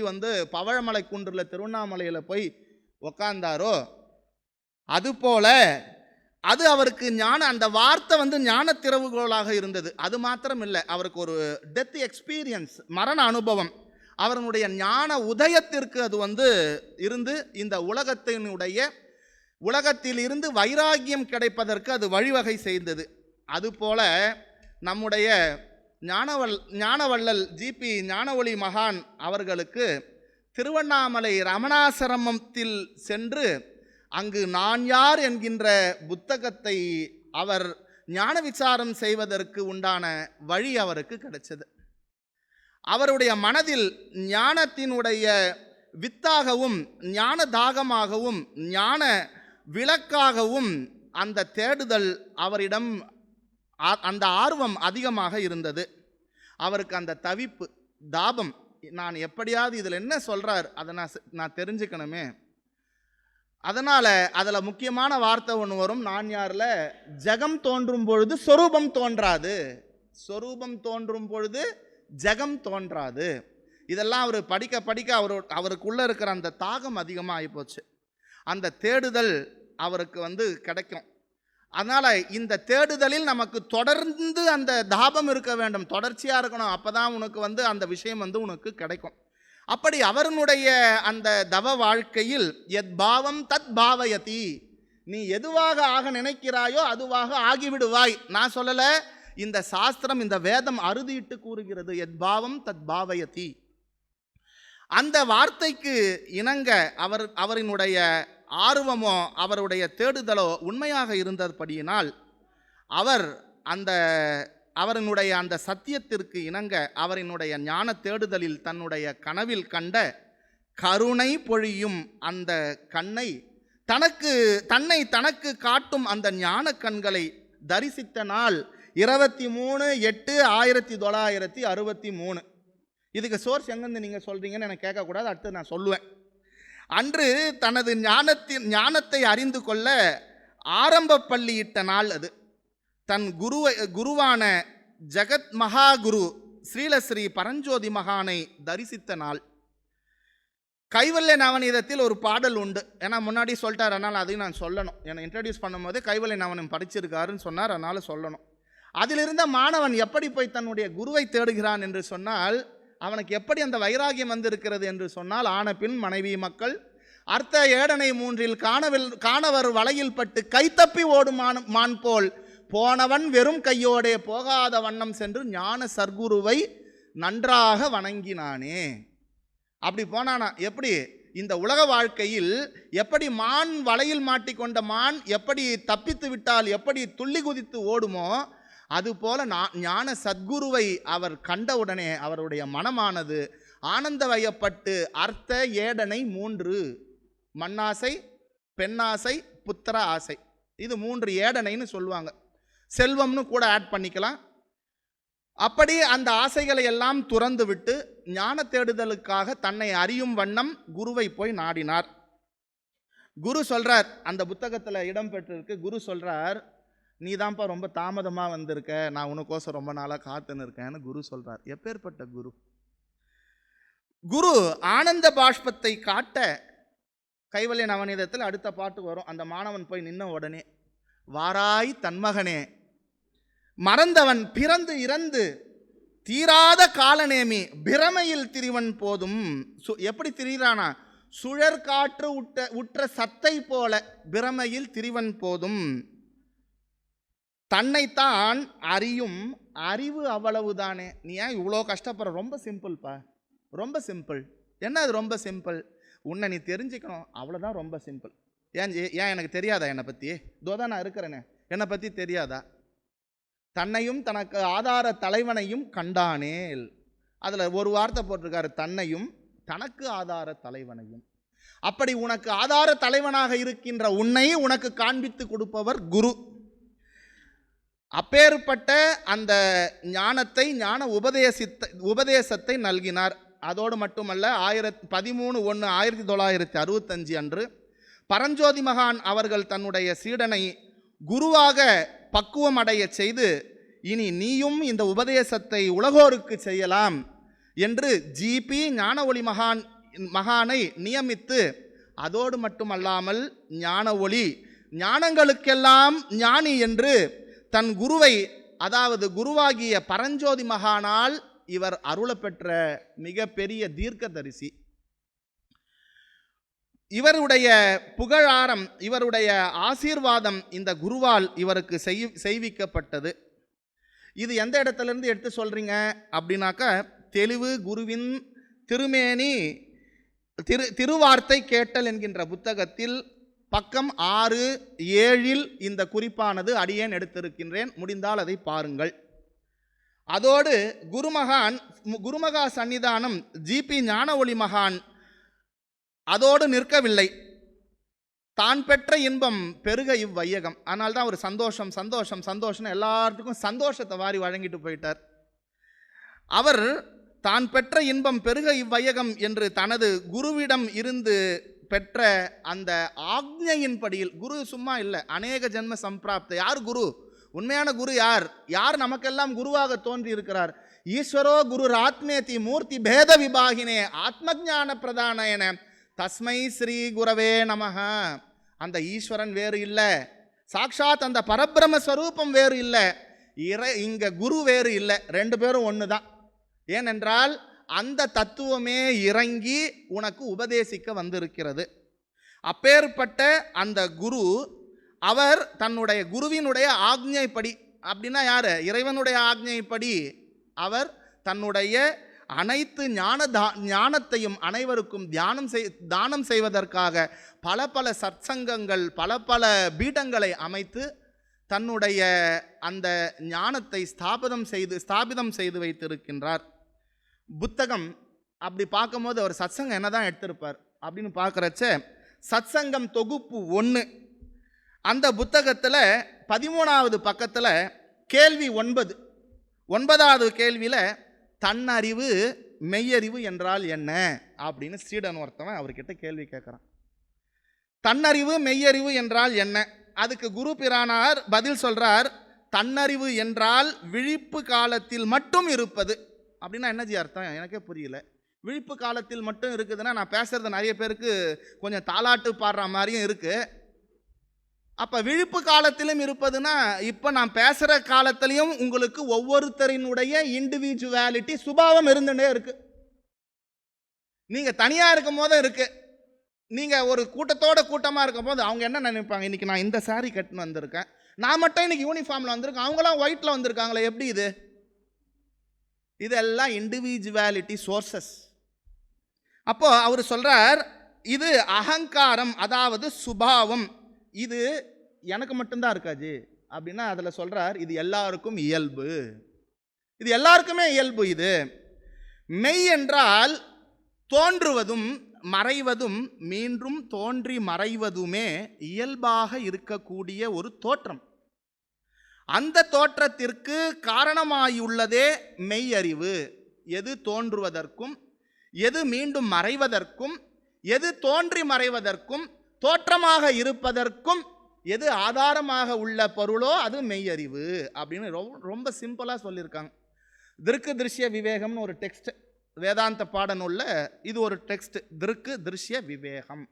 பவழமலை குன்றில் திருவண்ணாமலையில் போய் உக்காந்தாரோ அதுபோல அது அவருக்கு அந்த வார்த்தை ஞான திறவுகோலாக இருந்தது. அது மாத்திரம் இல்லை, அவருக்கு ஒரு டெத் எக்ஸ்பீரியன்ஸ், மரண அனுபவம், அவருடைய ஞான உதயத்திற்கு அது இருந்து இந்த உலகத்தில் இருந்து வைராக்கியம் கிடைப்பதற்கு அது வழிவகை செய்தது. அதுபோல நம்முடைய ஞானவள்ளல் ஜிபி ஞான ஒளி மகான் அவர்களுக்கு திருவண்ணாமலை ரமணாசிரமத்தில் சென்று அங்கு நான் யார் என்கின்ற புத்தகத்தை அவர் ஞான விசாரம் செய்வதற்கு உண்டான வழி அவருக்கு கிடைச்சது. அவருடைய மனதில் ஞானத்தினுடைய வித்தாகவும் ஞான தாகமாகவும் ஞான விளக்காகவும் அந்த தேடுதல் அவரிடம் அந்த ஆர்வம் அதிகமாக இருந்தது. அவருக்கு அந்த தவிப்பு தாபம், நான் எப்படியாவது இதில் என்ன சொல்கிறார் அதை நான் தெரிஞ்சுக்கணுமே. அதனால் அதில் முக்கியமான வார்த்தை ஒன்று வரும், நான் யாரில் ஜகம் தோன்றும் பொழுது சொரூபம் தோன்றாது, சொரூபம் தோன்றும் பொழுது ஜகம் தோன்றாது. இதெல்லாம் அவர் படிக்க படிக்க அவருக்குள்ளே இருக்கிற அந்த தாகம் அதிகமாக ஆகிப்போச்சு. அந்த தேடுதல் அவருக்கு கிடைக்கும். அதனால் இந்த தேடுதலில் நமக்கு தொடர்ந்து அந்த தாபம் இருக்க வேண்டும், தொடர்ச்சியாக இருக்கணும். அப்போ தான் உனக்கு அந்த விஷயம் உனக்கு கிடைக்கும். அப்படி அவருடைய அந்த தவ வாழ்க்கையில் எத் பாவம் தத் பாவயதி, நீ எதுவாக ஆக நினைக்கிறாயோ அதுவாக ஆகிவிடுவாய். நான் சொல்லலை, இந்த சாஸ்திரம், இந்த வேதம் அறுதியிட்டு கூறுகிறது, எத் பாவம் தத் பாவயதி. அந்த வார்த்தைக்கு இணங்க அவரினுடைய ஆர்வமோ அவருடைய தேடுதலோ உண்மையாக இருந்தபடியினால் அவரினுடைய அந்த சத்தியத்திற்கு இணங்க அவரினுடைய ஞான தேடுதலில் தன்னுடைய கனவில் கண்ட கருணை பொழியும் அந்த கண்ணை தனக்கு காட்டும் அந்த ஞான கண்களை தரிசித்த நாள் 23/8/1963. இதுக்கு சோர்ஸ் எங்கேருந்து நீங்கள் சொல்கிறீங்கன்னு எனக்கு கேட்கக்கூடாது, அடுத்து நான் சொல்லுவேன். அன்று தனது ஞானத்தை அறிந்து கொள்ள ஆரம்ப பள்ளியிட்ட நாள் அது. தன் குருவான ஜெகத் மகாகுரு ஸ்ரீலஸ்ரீ பரஞ்சோதி மகானை தரிசித்த நாள். கைவல்ய நவநீதத்தில் ஒரு பாடல் உண்டு. ஏன்னா முன்னாடி சொல்லிட்டார், அதனால் அதையும் நான் சொல்லணும். என்னை இன்ட்ரடியூஸ் பண்ணும்போது கைவல்ய நவனம் படிச்சிருக்காருன்னு சொன்னார், அதனால் சொல்லணும். அதிலிருந்த மாணவன் எப்படி போய் தன்னுடைய குருவை தேடுகிறான் என்று சொன்னால், அவனுக்கு எப்படி அந்த வைராகியம் வந்திருக்கிறது என்று சொன்னால், ஆன பின் மனைவி மக்கள் அர்த்த ஏடனை 3 காணவர் வலையில் பட்டு கைத்தப்பி ஓடும் மான் போல் போனவன் வெறும் கையோடே போகாத வண்ணம் சென்று ஞான சர்க்குருவை நன்றாக வணங்கினானே. அப்படி போனானா? எப்படி இந்த உலக வாழ்க்கையில் எப்படி மான் வலையில் மாட்டிக்கொண்ட மான் எப்படி தப்பித்து விட்டால் எப்படி துள்ளி குதித்து ஓடுமோ, அதுபோல ஞான சத்குருவை அவர் கண்டவுடனே அவருடைய மனமானது ஆனந்த வயப்பட்டு அர்த்த ஏடனை 3 மண்ணாசை, பெண்ணாசை, புத்திர ஆசை, இது 3 ஏடனைன்னு சொல்லுவாங்க. செல்வம்னு கூட ஆட் பண்ணிக்கலாம். அப்படி அந்த ஆசைகளை எல்லாம் துறந்து விட்டு ஞான தேடுதலுக்காக தன்னை அறியும் வண்ணம் குருவை போய் நாடினார். குரு சொல்றார், அந்த புத்தகத்தில் இடம்பெற்றிருக்கு, குரு சொல்றார், நீ தான்ப்பா ரொம்ப தாமதமாக வந்திருக்க, நான் உனக்கோசம் ரொம்ப நாளாக காத்துன்னு இருக்கேன்னு குரு சொல்றார். எப்பேற்பட்ட குரு! குரு ஆனந்த பாஷ்பத்தை காட்ட கைவல்ய நவநீதத்தில் அடுத்த பாட்டு வரும். அந்த மாணவன் போய் நின்ன உடனே, வாராய் தன்மகனே, மறந்தவன் பிறந்து இறந்து தீராத காலநேமி பிரமையில் திரிவன் போதும். எப்படி திரிகிறானா? சுழற்காற்று உற்ற சத்தை போல பிரமையில் திரிவன் போதும். தன்னைத்தான் அறியும் அறிவு அவ்வளவுதானே. நீ ஏன் இவ்வளோ கஷ்டப்படுற? ரொம்ப சிம்பிள்ப்பா, ரொம்ப சிம்பிள். என்ன அது ரொம்ப சிம்பிள்? உன்னை நீ தெரிஞ்சுக்கணும், அவ்வளோதான் ரொம்ப சிம்பிள். ஏன் எனக்கு தெரியாதா? என்னை பற்றி தோதான் நான் இருக்கிறேனே, என்னை பற்றி தெரியாதா? தன்னையும் தனக்கு ஆதார தலைவனையும் கண்டானேல். அதில் ஒரு வார்த்தை போட்டிருக்காரு, தன்னையும் தனக்கு ஆதார தலைவனையும். அப்படி உனக்கு ஆதார தலைவனாக இருக்கின்ற உன்னை உனக்கு காண்பித்து கொடுப்பவர் குரு. அப்பேற்பட்ட அந்த ஞானத்தை ஞான உபதேசத்தை நல்கினார். அதோடு மட்டுமல்ல, 13/1/1965 அன்று பரஞ்சோதி மகான் அவர்கள் தன்னுடைய சீடனை குருவாக பக்குவம் அடைய செய்து, இனி நீயும் இந்த உபதேசத்தை உலகோருக்கு செய்யலாம் என்று ஜிபி ஞான ஒளி மகானை நியமித்து, அதோடு மட்டுமல்லாமல் ஞான ஒளி ஞானங்களுக்கெல்லாம் ஞானி என்று தன் குருவை, அதாவது குருவாகிய பரஞ்சோதி மகானால் இவர் அருளப்பெற்ற மிகப்பெரிய தீர்க்கதரிசி. இவருடைய புகழாரம், இவருடைய ஆசீர்வாதம் இந்த குருவால் இவருக்கு செய்விக்கப்பட்டது. இது எந்த இடத்துலேருந்து எடுத்து சொல்கிறீங்க அப்படின்னாக்கா, தெளிவு குருவின் திருமேனி திருவார்த்தை கேட்டல் என்கின்ற புத்தகத்தில் பக்கம் 6-7 இந்த குறிப்பானது அடியேன் எடுத்திருக்கின்றேன். முடிந்தால் அதை பாருங்கள். அதோடு குருமகா சன்னிதானம் ஜிபி ஞான ஒளி மகான் அதோடு நிற்கவில்லை. தான் பெற்ற இன்பம் பெருக இவ்வையகம். அதனால தான் ஒரு சந்தோஷம் சந்தோஷம் சந்தோஷம் எல்லாத்துக்கும் சந்தோஷத்தை வாரி வழங்கிட்டு போயிட்டார். அவர் தான் பெற்ற இன்பம் பெருக இவ்வையகம் என்று தனது குருவிடம் இருந்து பெற்ற அந்த ஆக்ஞையின்படியில், குரு சும்மா இல்லை, அநேக ஜென்ம சம்பிராப்த. யார் குரு? உண்மையான குரு யார்? யார் நமக்கெல்லாம் குருவாக தோன்றி இருக்கிறார்? ஈஸ்வரோ குரு ஆத்மேதி மூர்த்தி பேத விபாகினே ஆத்மஜான பிரதானயன தஸ்மை ஸ்ரீ குரவே நமஹ. அந்த ஈஸ்வரன் வேறு இல்லை, சாக்ஷாத் அந்த பரபிரம ஸ்வரூபம் வேறு இல்லை, இங்க குரு வேறு இல்லை, 2 பேரும் ஒன்று தான். ஏனென்றால் அந்த தத்துவமே இறங்கி உனக்கு உபதேசிக்க வந்திருக்கிறது. அப்பேற்பட்ட அந்த குரு, அவர் தன்னுடைய குருவினுடைய ஆக்ஞைப்படி, அப்படின்னா யார்? இறைவனுடைய ஆக்ஞைப்படி அவர் தன்னுடைய அனைத்து ஞானத்தையும் அனைவருக்கும் தானம் செய்வதற்காக பல பல சத்சங்கங்கள், பல பல பீடங்களை அமைத்து தன்னுடைய அந்த ஞானத்தை ஸ்தாபிதம் செய்து வைத்திருக்கின்றார். புத்தகம் அப்படி பார்க்கும்போது அவர் சத்சங்கம் என்ன தான் எடுத்திருப்பார் அப்படின்னு பார்க்குறச்ச, சத்சங்கம் தொகுப்பு 1 அந்த புத்தகத்தில் 13வது பக்கத்தில் கேள்வி 9வது கேள்வியில் தன்னறிவு மெய்யறிவு என்றால் என்ன அப்படின்னு ஸ்ரீடன் ஒருத்தவன் அவர்கிட்ட கேள்வி கேட்குறான். தன்னறிவு மெய்யறிவு என்றால் என்ன? அதுக்கு குரு பிரானார் பதில் சொல்றார், தன்னறிவு என்றால் விழிப்பு காலத்தில் மட்டும் இருப்பது. அப்படின்னா என்னஜி அர்த்தம்? எனக்கே புரியல. விழிப்பு காலத்தில் மட்டும் இருக்குதுன்னா நான் பேசுறது நிறைய பேருக்கு கொஞ்சம் தாலாட்டு பாடுற மாதிரியும் இருக்கு. அப்போ விழிப்பு காலத்திலும் இருப்பதுன்னா இப்போ நான் பேசுகிற காலத்திலையும் உங்களுக்கு ஒவ்வொருத்தரினுடைய இண்டிவிஜுவாலிட்டி சுபாவம் இருந்துட்டே இருக்கு. நீங்கள் தனியாக இருக்கும் போதும் இருக்கு. நீங்கள் ஒரு கூட்டமாக இருக்கும் போது அவங்க என்ன நினைப்பாங்க, இன்னைக்கு நான் இந்த சாரி கட்டுன்னு வந்திருக்கேன், நான் மட்டும் இன்னைக்கு யூனிஃபார்மில் வந்திருக்கேன், அவங்களாம் ஒயிட்டில் வந்திருக்காங்களே, எப்படி இது? இதெல்லாம் இண்டிவிஜுவாலிட்டி சோர்சஸ். அப்போ அவர் சொல்றார், இது அகங்காரம், அதாவது சுபாவம், இது எனக்கு மட்டும்தான் இருக்காது அப்படின்னா அதில் சொல்றார், இது எல்லாருக்கும் இயல்பு, இது எல்லாருக்குமே இயல்பு. இது மெய் என்றால் தோன்றுவதும் மறைவதும் மீண்டும் தோன்றி மறைவதுமே இயல்பாக இருக்கக்கூடிய ஒரு தோற்றம். அந்த தோற்றத்திற்கு காரணமாயுள்ளதே மெய்யறிவு. எது தோன்றுவதற்கும், எது மீண்டும் மறைவதற்கும், எது தோன்றி மறைவதற்கும், தோற்றமாக இருப்பதற்கும் எது ஆதாரமாக உள்ள பொருளோ அது மெய்யறிவு அப்படின்னு ரொம்ப சிம்பிளாக சொல்லியிருக்காங்க. திருக்கு திருஷ்ய விவேகம்னு ஒரு டெக்ஸ்ட் வேதாந்த பாடநூல்ல, இது ஒரு டெக்ஸ்ட், திருக்கு திருஷ்ய விவேகம்.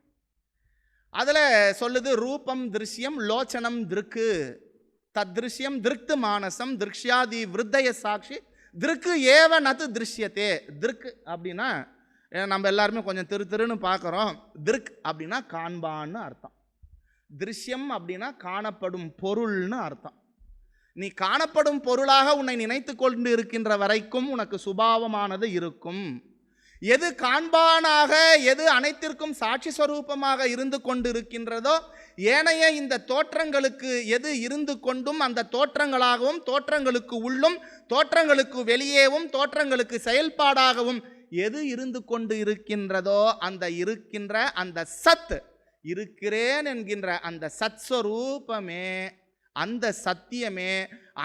அதில் சொல்லுது, ரூபம் திருஷ்யம் லோச்சனம் திருக்கு தத்ருஷ்யம் திருக்து மானசம் திருஷ்யாதி விருத்தய சாட்சி திருக்கு ஏவ நது திருஷ்யத்தே. திருக்கு அப்படின்னா நம்ம எல்லாருமே கொஞ்சம் திருன்னு பார்க்குறோம். திருக்கு அப்படின்னா காண்பான்னு அர்த்தம். திருஷ்யம் அப்படின்னா காணப்படும் பொருள்னு அர்த்தம். நீ காணப்படும் பொருளாக உன்னை நினைத்து கொண்டு இருக்கின்ற வரைக்கும் உனக்கு சுபாவமானது இருக்கும். எது காண்பானாக, எது அனைத்திற்கும் சாட்சி ஸ்வரூபமாக இருந்து கொண்டு இருக்கின்றதோ, ஏனைய இந்த தோற்றங்களுக்கு எது இருந்து கொண்டும் அந்த தோற்றங்களாகவும் தோற்றங்களுக்கு உள்ளும் தோற்றங்களுக்கு வெளியேவும் தோற்றங்களுக்கு செயல்பாடாகவும் எது இருந்து கொண்டு இருக்கின்றதோ அந்த இருக்கின்ற அந்த சத், இருக்கிறேன் என்கின்ற அந்த சத்ஸ்வரூபமே, அந்த சத்தியமே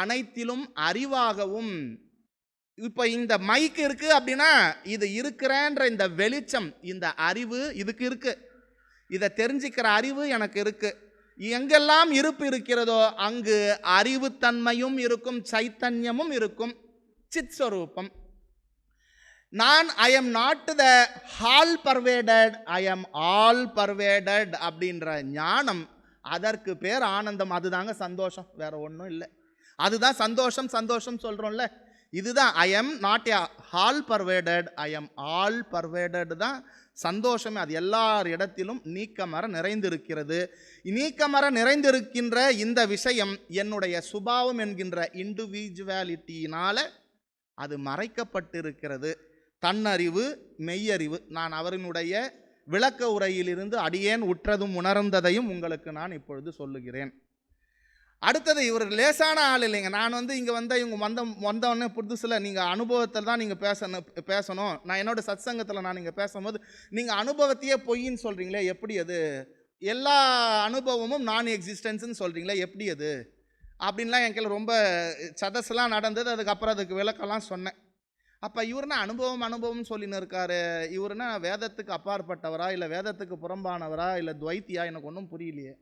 அனைத்திலும் அறிவாகவும். இப்போ இந்த மைக்கு இருக்கு அப்படின்னா இது இருக்கிறேன்ற இந்த வெளிச்சம், இந்த அறிவு இதுக்கு இருக்கு. இதை தெரிஞ்சுக்கிற அறிவு எனக்கு இருக்கு. எங்கெல்லாம் இருப்பு இருக்கிறதோ அங்கு அறிவுத்தன்மையும் இருக்கும், சைத்தன்யமும் இருக்கும், சித் ஸ்வரூபம். நான் I am not the hall pervaded, I am all pervaded அப்படின்ற ஞானம், அதற்கு பேர் ஆனந்தம். அதுதாங்க சந்தோஷம், வேற ஒன்றும் இல்லை. அதுதான் சந்தோஷம். சந்தோஷம் சொல்கிறோம்ல, இதுதான் I am not a hall pervaded, I am all pervaded தான் சந்தோஷமே. அது எல்லார் இடத்திலும் நீக்கமர நிறைந்திருக்கிறது. நீக்கமர நிறைந்திருக்கின்ற இந்த விஷயம் என்னுடைய சுபாவம் என்கின்ற இண்டிவிஜுவாலிட்டியினால அது மறைக்கப்பட்டிருக்கிறது. தன்னறிவு மெய்யறிவு நான் அவரினுடைய விளக்க உரையிலிருந்து அடியேன் உற்றதும் உணர்ந்ததையும் உங்களுக்கு நான் இப்பொழுது சொல்லுகிறேன். அடுத்தது, இவர் லேசான ஆள் இல்லைங்க. நான் இங்கே இவங்க வந்தவொடனே புதுசில் நீங்கள் அனுபவத்தில் தான் நீங்கள் பேசணும். நான் என்னோடய சத் சங்கத்தில் நான் நீங்கள் பேசும்போது நீங்கள் அனுபவத்தையே பொய்ன்னு சொல்கிறீங்களே, எப்படி அது? எல்லா அனுபவமும் நான் எக்ஸிஸ்டன்ஸ்ன்னு சொல்கிறீங்களே, எப்படி அது அப்படின்லாம் என் கீழே ரொம்ப சதஸ்லாம் நடந்தது. அதுக்கப்புறம் அதுக்கு விளக்கெல்லாம் சொன்னேன். அப்போ இவருனா அனுபவம்னு சொல்லின்னு இருக்காரு. இவருனா வேதத்துக்கு அப்பாற்பட்டவரா, இல்லை வேதத்துக்கு புறம்பானவரா, இல்லை துவைத்தியா? எனக்கு ஒன்றும் புரியலையே.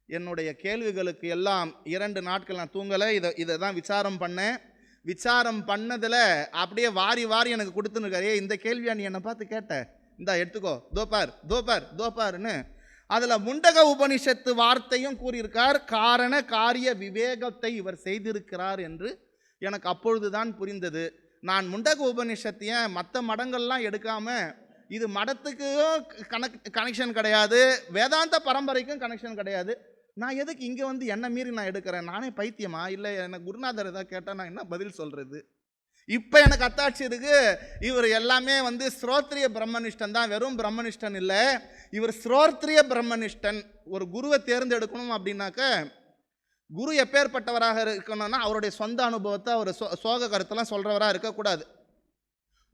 என்னுடைய கேள்விகளுக்கு எல்லாம் 2 நாட்கள் நான் தூங்கலை. இதை தான் விசாரம் பண்ணேன். விசாரம் பண்ணதில் அப்படியே வாரி எனக்கு கொடுத்துன்னு, இந்த கேள்வியா நீ என்னை பார்த்து கேட்ட, இந்தா எடுத்துக்கோ, தோப்பாருன்னு அதில் முண்டக உபனிஷத்து வார்த்தையும் கூறியிருக்கார். காரண காரிய விவேகத்தை இவர் செய்திருக்கிறார் என்று எனக்கு அப்பொழுது தான் புரிந்தது. நான் முண்டக உபனிஷத்தைய மற்ற மடங்கள்லாம் எடுக்காமல், இது மடத்துக்கும் கனெக்ஷன் கிடையாது, வேதாந்த பரம்பரைக்கும் கனெக்ஷன் கிடையாது, நான் எதுக்கு இங்கே என்ன மீறி நான் எடுக்கிறேன்? நானே பைத்தியமா? இல்லை எனக்கு குருநாதர் ஏதாவது கேட்டால் நான் என்ன பதில் சொல்கிறது? இப்போ எனக்கு அத்தாட்சி இருக்கு. இவர் எல்லாமே ஸ்ரோத்ரிய பிரம்மனிஷ்டன் தான், வெறும் பிரம்மனிஷ்டன் இல்லை. இவர் ஸ்ரோத்ரிய பிரம்மனிஷ்டன். ஒரு குருவை தேர்ந்தெடுக்கணும் அப்படின்னாக்க குரு எப்பேற்பட்டவராக இருக்கணும்னா அவருடைய சொந்த அனுபவத்தை, அவர் சோக கருத்தெல்லாம் சொல்கிறவராக இருக்கக்கூடாது.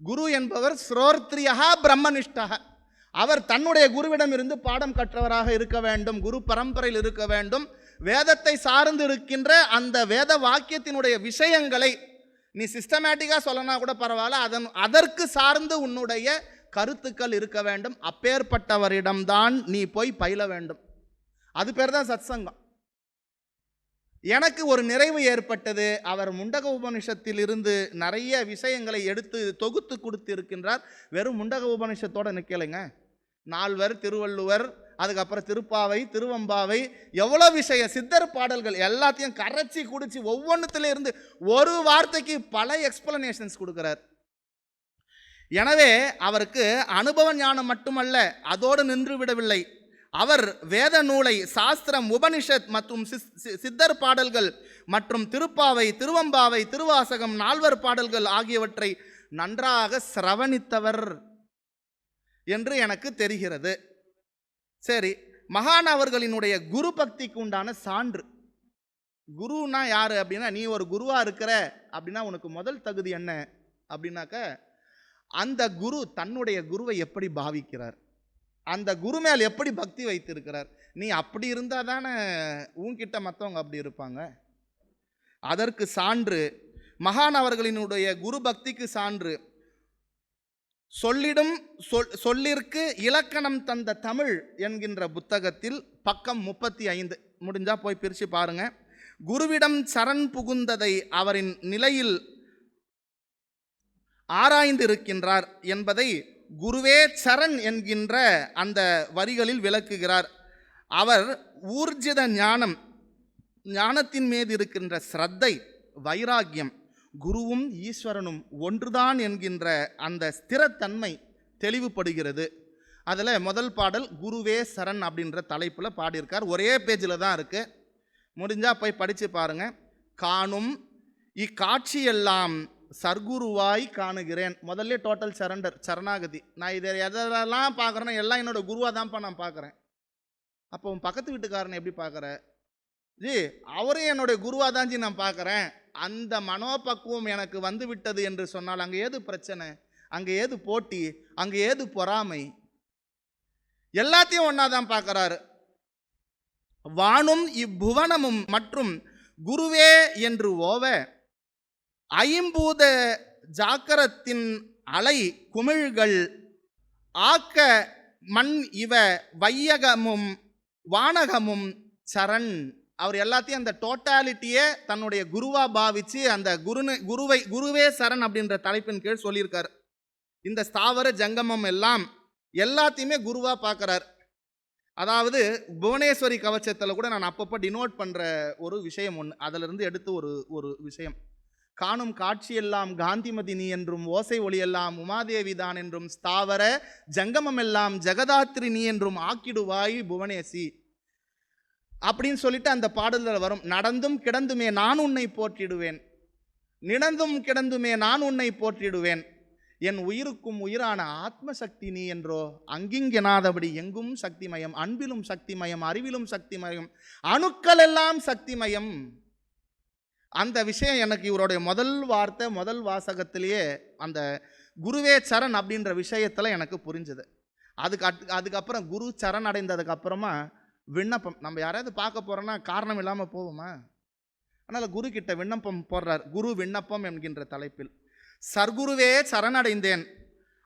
குரு என்பவர் ஸ்ரோத்ரியா பிரம்மனிஷ்டா. அவர் தன்னுடைய குருவிடம் இருந்து பாடம் கற்றவராக இருக்க வேண்டும், குரு பரம்பரையில் இருக்க வேண்டும், வேதத்தை சார்ந்து இருக்கின்ற அந்த வேத வாக்கியத்தினுடைய விஷயங்களை நீ சிஸ்டமேட்டிக்காக சொல்லனா கூட பரவாயில்ல, அதற்கு சார்ந்து உன்னுடைய கருத்துக்கள் இருக்க வேண்டும். அப்பேற்பட்டவரிடம்தான் நீ போய் பயில வேண்டும். அது பேர் தான் சத்சங்கம். எனக்கு ஒரு நிறைவு ஏற்பட்டது. அவர் முண்டக உபனிஷத்தில் இருந்து நிறைய விஷயங்களை எடுத்து தொகுத்து கொடுத்து இருக்கின்றார். வெறும் முண்டக உபனிஷத்தோடு நிற்கலைங்க. நால்வர், திருவள்ளுவர், அதுக்கப்புறம் திருப்பாவை, திருவம்பாவை, எவ்வளோ விஷயம், சித்தர் பாடல்கள் எல்லாத்தையும் கரைச்சி குடிச்சு ஒவ்வொன்றுத்துல இருந்து ஒரு வார்த்தைக்கு பல எக்ஸ்பிளனேஷன்ஸ் கொடுக்கிறார். எனவே அவருக்கு அனுபவ ஞானம் மட்டுமல்ல, அதோடு நின்று விடவில்லை. அவர் வேத நூலை, சாஸ்திரம், உபனிஷத் மற்றும் சித்தர் பாடல்கள் மற்றும் திருப்பாவை, திருவம்பாவை, திருவாசகம், நால்வர் பாடல்கள் ஆகியவற்றை நன்றாக சிரவணித்தவர் என்று எனக்கு தெரிகிறது. சரி, மகான் அவர்களினுடைய குரு பக்திக்கு உண்டான சான்று. குருனா யாரு அப்படின்னா, நீ ஒரு குருவா இருக்கிற அப்படின்னா உனக்கு முதல் தகுதி என்ன அப்படின்னாக்க, அந்த குரு தன்னுடைய குருவை எப்படி பாவிக்கிறார், அந்த குரு மேல் எப்படி பக்தி வைத்திருக்கிறார். நீ அப்படி இருந்தால் தானே உன்கிட்ட மற்றவங்க அப்படி இருப்பாங்க. அதற்கு சான்று மகான் அவர்களினுடைய குரு பக்திக்கு சான்று சொல்லிற்கு இலக்கணம் தந்த தமிழ் என்கின்ற புத்தகத்தில் பக்கம் 35 முடிஞ்சா போய் பிரித்து பாருங்க. குருவிடம் சரண் புகுந்ததை அவரின் நிலையில் ஆராய்ந்து இருக்கின்றார் என்பதை குருவே சரண் என்கின்ற அந்த வரிகளில் விளக்குகிறார். அவர் ஊர்ஜித ஞானத்தின் மீது இருக்கின்ற ஸ்ரத்தை, வைராக்கியம், குருவும் ஈஸ்வரனும் ஒன்றுதான் என்கின்ற அந்த ஸ்திரத்தன்மை தெளிவுபடுகிறது. அதில் முதல் பாடல் குருவே சரண் அப்படின்ற தலைப்பில் பாடியிருக்கார். ஒரே பேஜில் தான் இருக்கு, முடிஞ்சா போய் படித்து பாருங்க. காணும் இக்காட்சியெல்லாம் சர்க்குருவாய் காணுகிறேன். முதல்ல டோட்டல் சரண்டர், சரணாகதி. நான் இதை எதெல்லாம் பார்க்குறேன்னா எல்லாம் என்னோட குருவாக தான்ப்பா நான் பார்க்குறேன். அப்போ உன் பக்கத்து வீட்டுக்காரனை எப்படி பார்க்குற? ஜி அவரையும் என்னுடைய குருவாக தான் ஜி நான் பார்க்குறேன். அந்த மனோபக்குவம் எனக்கு வந்து விட்டது என்று சொன்னால் அங்கே ஏது பிரச்சனை, அங்கே ஏது போட்டி, அங்கே ஏது பொறாமை? எல்லாத்தையும் ஒன்றா தான் பார்க்குறாரு. வானும் இப்புவனமும் மற்றும் குருவே என்று ஓவ ஐம்பூத ஜாக்கரத்தின் அலை குமிழ்கள் ஆக்க மண் இவ வையகமும் வானகமும் சரண். அவர் எல்லாத்தையும் அந்த டோட்டாலிட்டியை தன்னுடைய குருவா பாவிச்சு அந்த குருவே சரண் அப்படின்ற தலைப்பின் கீழ் சொல்லியிருக்கார். இந்த ஸ்தாவர ஜங்கமம் எல்லாத்தையுமே குருவா பார்க்குறார். அதாவது புவனேஸ்வரி கவச்சத்தில் கூட நான் அப்பப்போ டினோட் பண்ணுற ஒரு விஷயம் ஒன்று, அதிலிருந்து எடுத்து ஒரு விஷயம். காணும் காட்சியெல்லாம் காந்திமதி நீ என்றும், ஓசை ஒளியெல்லாம் உமாதேவி தான் என்றும், ஸ்தாவர ஜங்கமம் எல்லாம் ஜெகதாத்ரி நீ என்றும் ஆக்கிடுவாய் புவனேசி அப்படின்னு சொல்லிட்டு அந்த பாடல்கள் வரும். நடந்தும் கிடந்துமே நான் உன்னை போற்றிடுவேன், நிடந்தும் கிடந்துமே நான் உன்னை போற்றிடுவேன், என் உயிருக்கும் உயிரான ஆத்மசக்தி நீ என்றோ, அங்கிங்கெனாதபடி எங்கும் சக்திமயம், அன்பிலும் சக்திமயம், அறிவிலும் சக்திமயம், அணுக்கள் எல்லாம் சக்திமயம். அந்த விஷயம் எனக்கு இவருடைய முதல் வார்த்தை, முதல் வாசகத்திலேயே அந்த குருவே சரண் அப்படின்ற விஷயத்தில் எனக்கு புரிஞ்சுது. அதுக்கப்புறம் குரு சரண் அடைந்ததுக்கு அப்புறமா விண்ணப்பம். நம்ம யாராவது பார்க்க போகிறோன்னா காரணம் இல்லாமல் போவோமா? அதனால் குரு கிட்ட விண்ணப்பம் போடுறார். குரு விண்ணப்பம் என்கின்ற தலைப்பில், சர்க்குருவே சரணடைந்தேன்,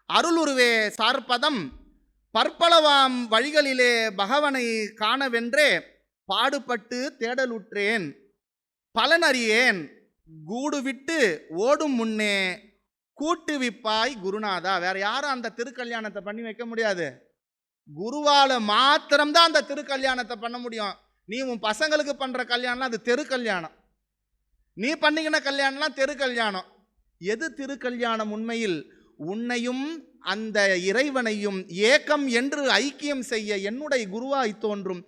அருளுருவே சார்பதம் பற்பளவாம் வழிகளிலே பகவனை காணவென்றே பாடுபட்டு தேடலுற்றேன், பலனறியேன் கூடு விட்டு ஓடும் முன்னே கூட்டுவிப்பாய் குருநாதா. வேற யாரும் அந்த திருக்கல்யாணத்தை பண்ணி வைக்க முடியாது. குருவால மாத்திரம்தான் அந்த திருக்கல்யாணத்தை பண்ண முடியும். நீ உன் பசங்களுக்கு பண்ற கல்யாணம் அது தெரு கல்யாணம், நீ பண்ணிக்கின கல்யாணம்லாம் தெரு கல்யாணம். எது திருக்கல்யாணம்? உண்மையில் உன்னையும் அந்த இறைவனையும் ஏக்கம் என்று ஐக்கியம் செய்ய என்னுடைய குருவாய் தோன்றும்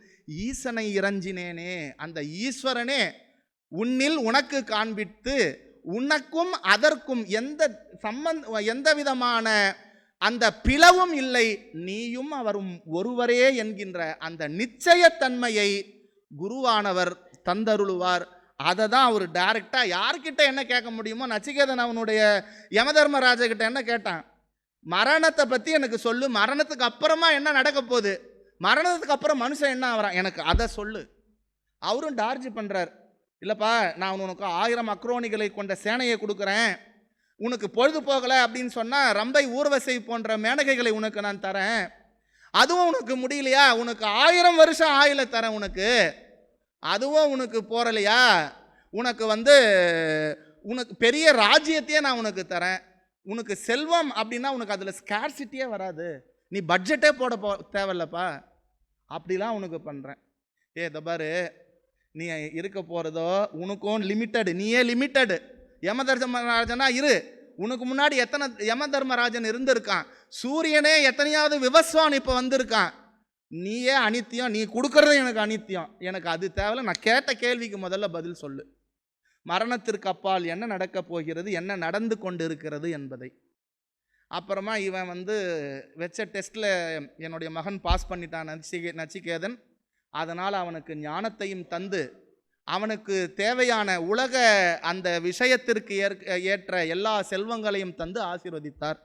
ஈசனை இறஞ்சினேனே, அந்த ஈஸ்வரனே உன்னில் உனக்கு காண்பித்து, உனக்கும் அதற்கும் எந்த விதமான அந்த பிளவும் இல்லை, நீயும் அவரும் ஒருவரே என்கின்ற அந்த நிச்சயத்தன்மையை குருவானவர் தந்தருளுவார். அதை தான் அவர் டைரக்டாக யார்கிட்ட என்ன கேட்க முடியுமோ, நச்சிகேதன் அவனுடைய யமதர்மராஜகிட்ட என்ன கேட்டான்? மரணத்தை பற்றி எனக்கு சொல்லு, மரணத்துக்கு அப்புறமா என்ன நடக்க போகுது, மரணத்துக்கு அப்புறம் மனுஷன் என்ன ஆகிறான், எனக்கு அதை சொல்லு. அவரும் டார்ஜ் பண்ணுறார். இல்லைப்பா, நான் உனக்கு 1000 அக்ரோனிகளை கொண்ட சேனையை கொடுக்குறேன், உனக்கு பொழுது போகலை அப்படின்னு சொன்னால் ரம்பை ஊர்வசை போன்ற மேனகைகளை உனக்கு நான் தரேன், அதுவும் உனக்கு முடியலையா, உனக்கு 1000 வருஷம் ஆயுளை தரேன், உனக்கு அதுவும் உனக்கு போறலையா, உனக்கு உனக்கு பெரிய ராஜ்யத்தையே நான் உனக்கு தரேன், உனக்கு செல்வம் அப்படின்னா உனக்கு அதில் ஸ்கேர்சிட்டியே வராது, நீ பட்ஜெட்டே போட தேவையில்லப்பா, அப்படிலாம் உனக்கு பண்ணுறேன். இதை பாரு, நீ இருக்க போகிறதோ உனக்கும் லிமிட்டடு, நீயே லிமிட்டடு. யமதர்மராஜனா இரு, உனக்கு முன்னாடி எத்தனை யமதர்மராஜன் இருந்திருக்கான், சூரியனே எத்தனையாவது விவஸ்வான் இப்போ வந்திருக்கான், நீயே அனித்தியம், நீ கொடுக்கறது எனக்கு அனித்தியம், எனக்கு அது தேவையில்ல, நான் கேட்ட கேள்விக்கு முதல்ல பதில் சொல்லு, மரணத்திற்கு அப்பால் என்ன நடக்கப் போகிறது, என்ன நடந்து கொண்டு இருக்கிறது என்பதை. அப்புறமா இவன் வச்ச டெஸ்ட்டில் என்னுடைய மகன் பாஸ் பண்ணிட்டான் நச்சிகேதன், அதனால் அவனுக்கு ஞானத்தையும் தந்து அவனுக்கு தேவையான உலக அந்த விஷயத்திற்கு ஏற்ற எல்லா செல்வங்களையும் தந்து ஆசீர்வதித்தார்.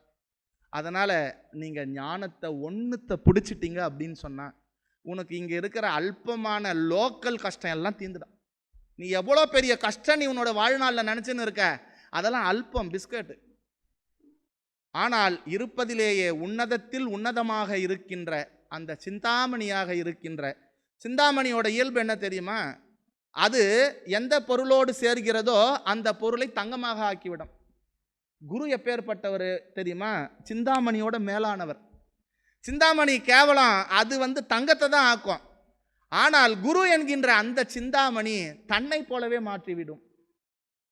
அதனால் நீங்கள் ஞானத்தை ஒன்றுத்தை பிடிச்சிட்டிங்க அப்படின்னு சொன்னால் உனக்கு இங்கே இருக்கிற அல்பமான லோக்கல் கஷ்டம் எல்லாம் தீர்ந்துடும். நீ எவ்வளோ பெரிய கஷ்டம் நீ உன்னோட வாழ்நாளில் நினச்சின்னு இருக்க, அதெல்லாம் அல்பம், பிஸ்கட்டு. ஆனால் இருப்பதிலேயே உன்னதத்தில் உன்னதமாக இருக்கின்ற அந்த சிந்தாமணியாக இருக்கின்ற சிந்தாமணியோட இயல்பு என்ன தெரியுமா, அது எந்த பொருளோடு சேர்கிறதோ அந்த பொருளை தங்கமாக ஆக்கிவிடும். குரு எப்பேற்பட்டவர் தெரியுமா, சிந்தாமணியோட மேலானவர். சிந்தாமணி கேவலம், அது தங்கத்தை தான் ஆக்கும். ஆனால் குரு என்கின்ற அந்த சிந்தாமணி தன்னை போலவே மாற்றிவிடும்,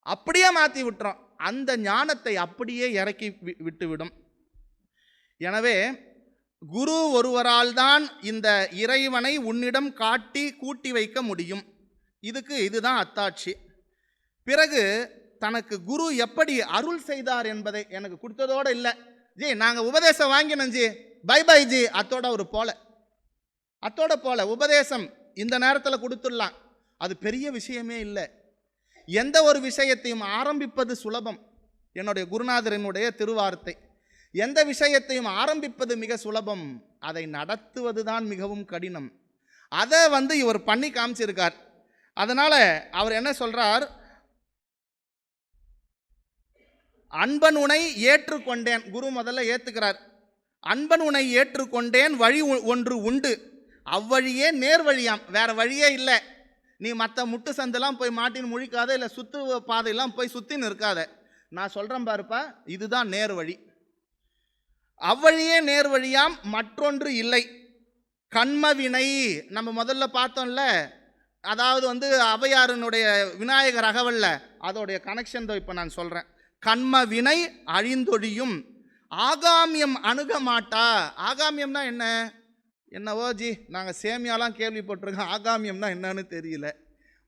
அப்படியே மாற்றி விட்டுரும், அந்த ஞானத்தை அப்படியே இறக்கி விட்டுவிடும். எனவே குரு ஒருவரால் தான் இந்த இறைவனை உன்னிடம் காட்டி கூட்டி வைக்க முடியும். இதுதான் அத்தாட்சி. பிறகு தனக்கு குரு எப்படி அருள் செய்தார் என்பதை எனக்கு கொடுத்ததோடு இல்லை, ஜி நாங்கள் உபதேசம் வாங்கினோம் ஜி, பை பை ஜி, அத்தோட போல உபதேசம் இந்த நேரத்தில் கொடுத்துடலாம், அது பெரிய விஷயமே இல்லை. எந்த ஒரு விஷயத்தையும் ஆரம்பிப்பது சுலபம், என்னுடைய குருநாதரனுடைய திருவார்த்தை. எந்த விஷயத்தையும் ஆரம்பிப்பது மிக சுலபம், அதை நடத்துவது தான் மிகவும் கடினம். அதை இவர் பண்ணி காமிச்சிருக்கார். அதனால அவர் என்ன சொல்றார், அன்பன் உனை ஏற்றுக்கொண்டேன், குரு முதல்ல ஏத்துக்கிறார். அன்பன் உனை ஏற்றுக்கொண்டேன், வழி ஒன்று உண்டு, அவ்வழியே நேர் வழியாம், வேற வழியே இல்லை. நீ மற்ற முட்டு சந்தெல்லாம் போய் மாட்டின்னு முழிக்காத, இல்லை சுத்து பாதையெல்லாம் போய் சுத்தின்னு இருக்காத, நான் சொல்றேன் பாருப்பா, இதுதான் நேர் வழி. அவ்வழியே நேர் வழியாம், மற்றொன்று இல்லை. கண்மவினை நம்ம முதல்ல பார்த்தோம்ல, அதாவது அவையாரனுடைய விநாயகர் அகவல்ல, அதோடைய கனெக்ஷன் தான் இப்போ நான் சொல்கிறேன். கண்ம வினை அழிந்தொழியும், ஆகாமியம் அணுக மாட்டா. ஆகாமியம்னா என்னவோ ஜி, நாங்கள் சேமியாலாம் கேள்விப்பட்டிருக்கோம், ஆகாமியம்னா என்னன்னு தெரியல.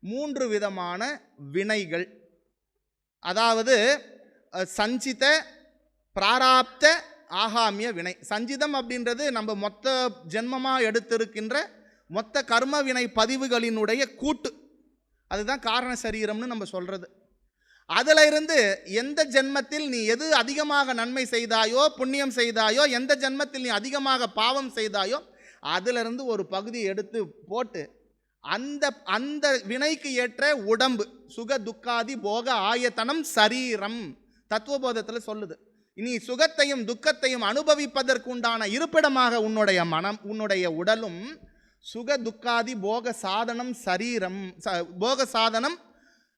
3 விதமான வினைகள், அதாவது சஞ்சித, பிராராப்த, ஆகாமிய வினை. சஞ்சிதம் அப்படின்றது நம்ம மொத்த ஜென்மமாக எடுத்திருக்கின்ற மொத்த கர்ம வினை பதிவுகளினுடைய கூட்டு, அதுதான் காரண சரீரம்னு நம்ம சொல்கிறது. அதில் இருந்து எந்த ஜென்மத்தில் நீ எது அதிகமாக நன்மை செய்தாயோ, புண்ணியம் செய்தாயோ, எந்த ஜென்மத்தில் நீ அதிகமாக பாவம் செய்தாயோ, அதிலிருந்து ஒரு பகுதியை எடுத்து போட்டு அந்த அந்த வினைக்கு ஏற்ற உடம்பு, சுக துக்காதி போக ஆயத்தனம் சரீரம் தத்துவபோதத்தில் சொல்லுது. நீ சுகத்தையும் துக்கத்தையும் அனுபவிப்பதற்குண்டான இருப்பிடமாக உன்னுடைய மனம், உன்னுடைய உடலும், சுக துக்காதி போக சாதனம் சரீரம், போக சாதனம்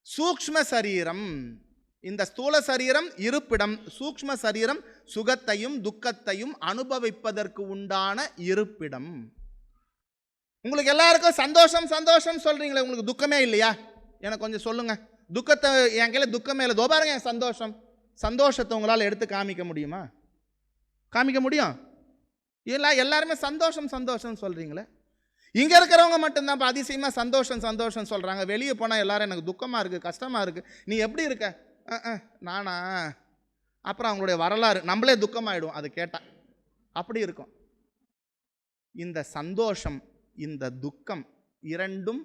சூக்ஷ்ம சரீரம். இந்த ஸ்தூல சரீரம் இருப்பிடம், சூக்ஷ்ம சரீரம் சுகத்தையும் துக்கத்தையும் அனுபவிப்பதற்கு உண்டான இருப்பிடம். உங்களுக்கு எல்லாருக்கும் சந்தோஷம் சந்தோஷம் சொல்றீங்களே, உங்களுக்கு துக்கமே இல்லையா? எனக்கு கொஞ்சம் சொல்லுங்க. துக்கத்தை என் கையில் துக்கமே இல்லை, பாருங்க என் சந்தோஷம். சந்தோஷத்தை உங்களால் எடுத்து காமிக்க முடியுமா? காமிக்க முடியும்? இல்லை, எல்லாருமே சந்தோஷம் சந்தோஷம் சொல்றீங்களே. இங்கே இருக்கிறவங்க மட்டும்தான் இப்போ அதிசயமாக சந்தோஷம் சந்தோஷம் சொல்கிறாங்க. வெளியே போனால் எல்லாரும் எனக்கு துக்கமாக இருக்குது, கஷ்டமாக இருக்குது. நீ எப்படி இருக்க? நானா? அப்புறம் அவங்களுடைய வரலாறு நம்மளே துக்கமாயிடும் அது கேட்டால். அப்படி இருக்கும். இந்த சந்தோஷம், இந்த துக்கம் இரண்டும்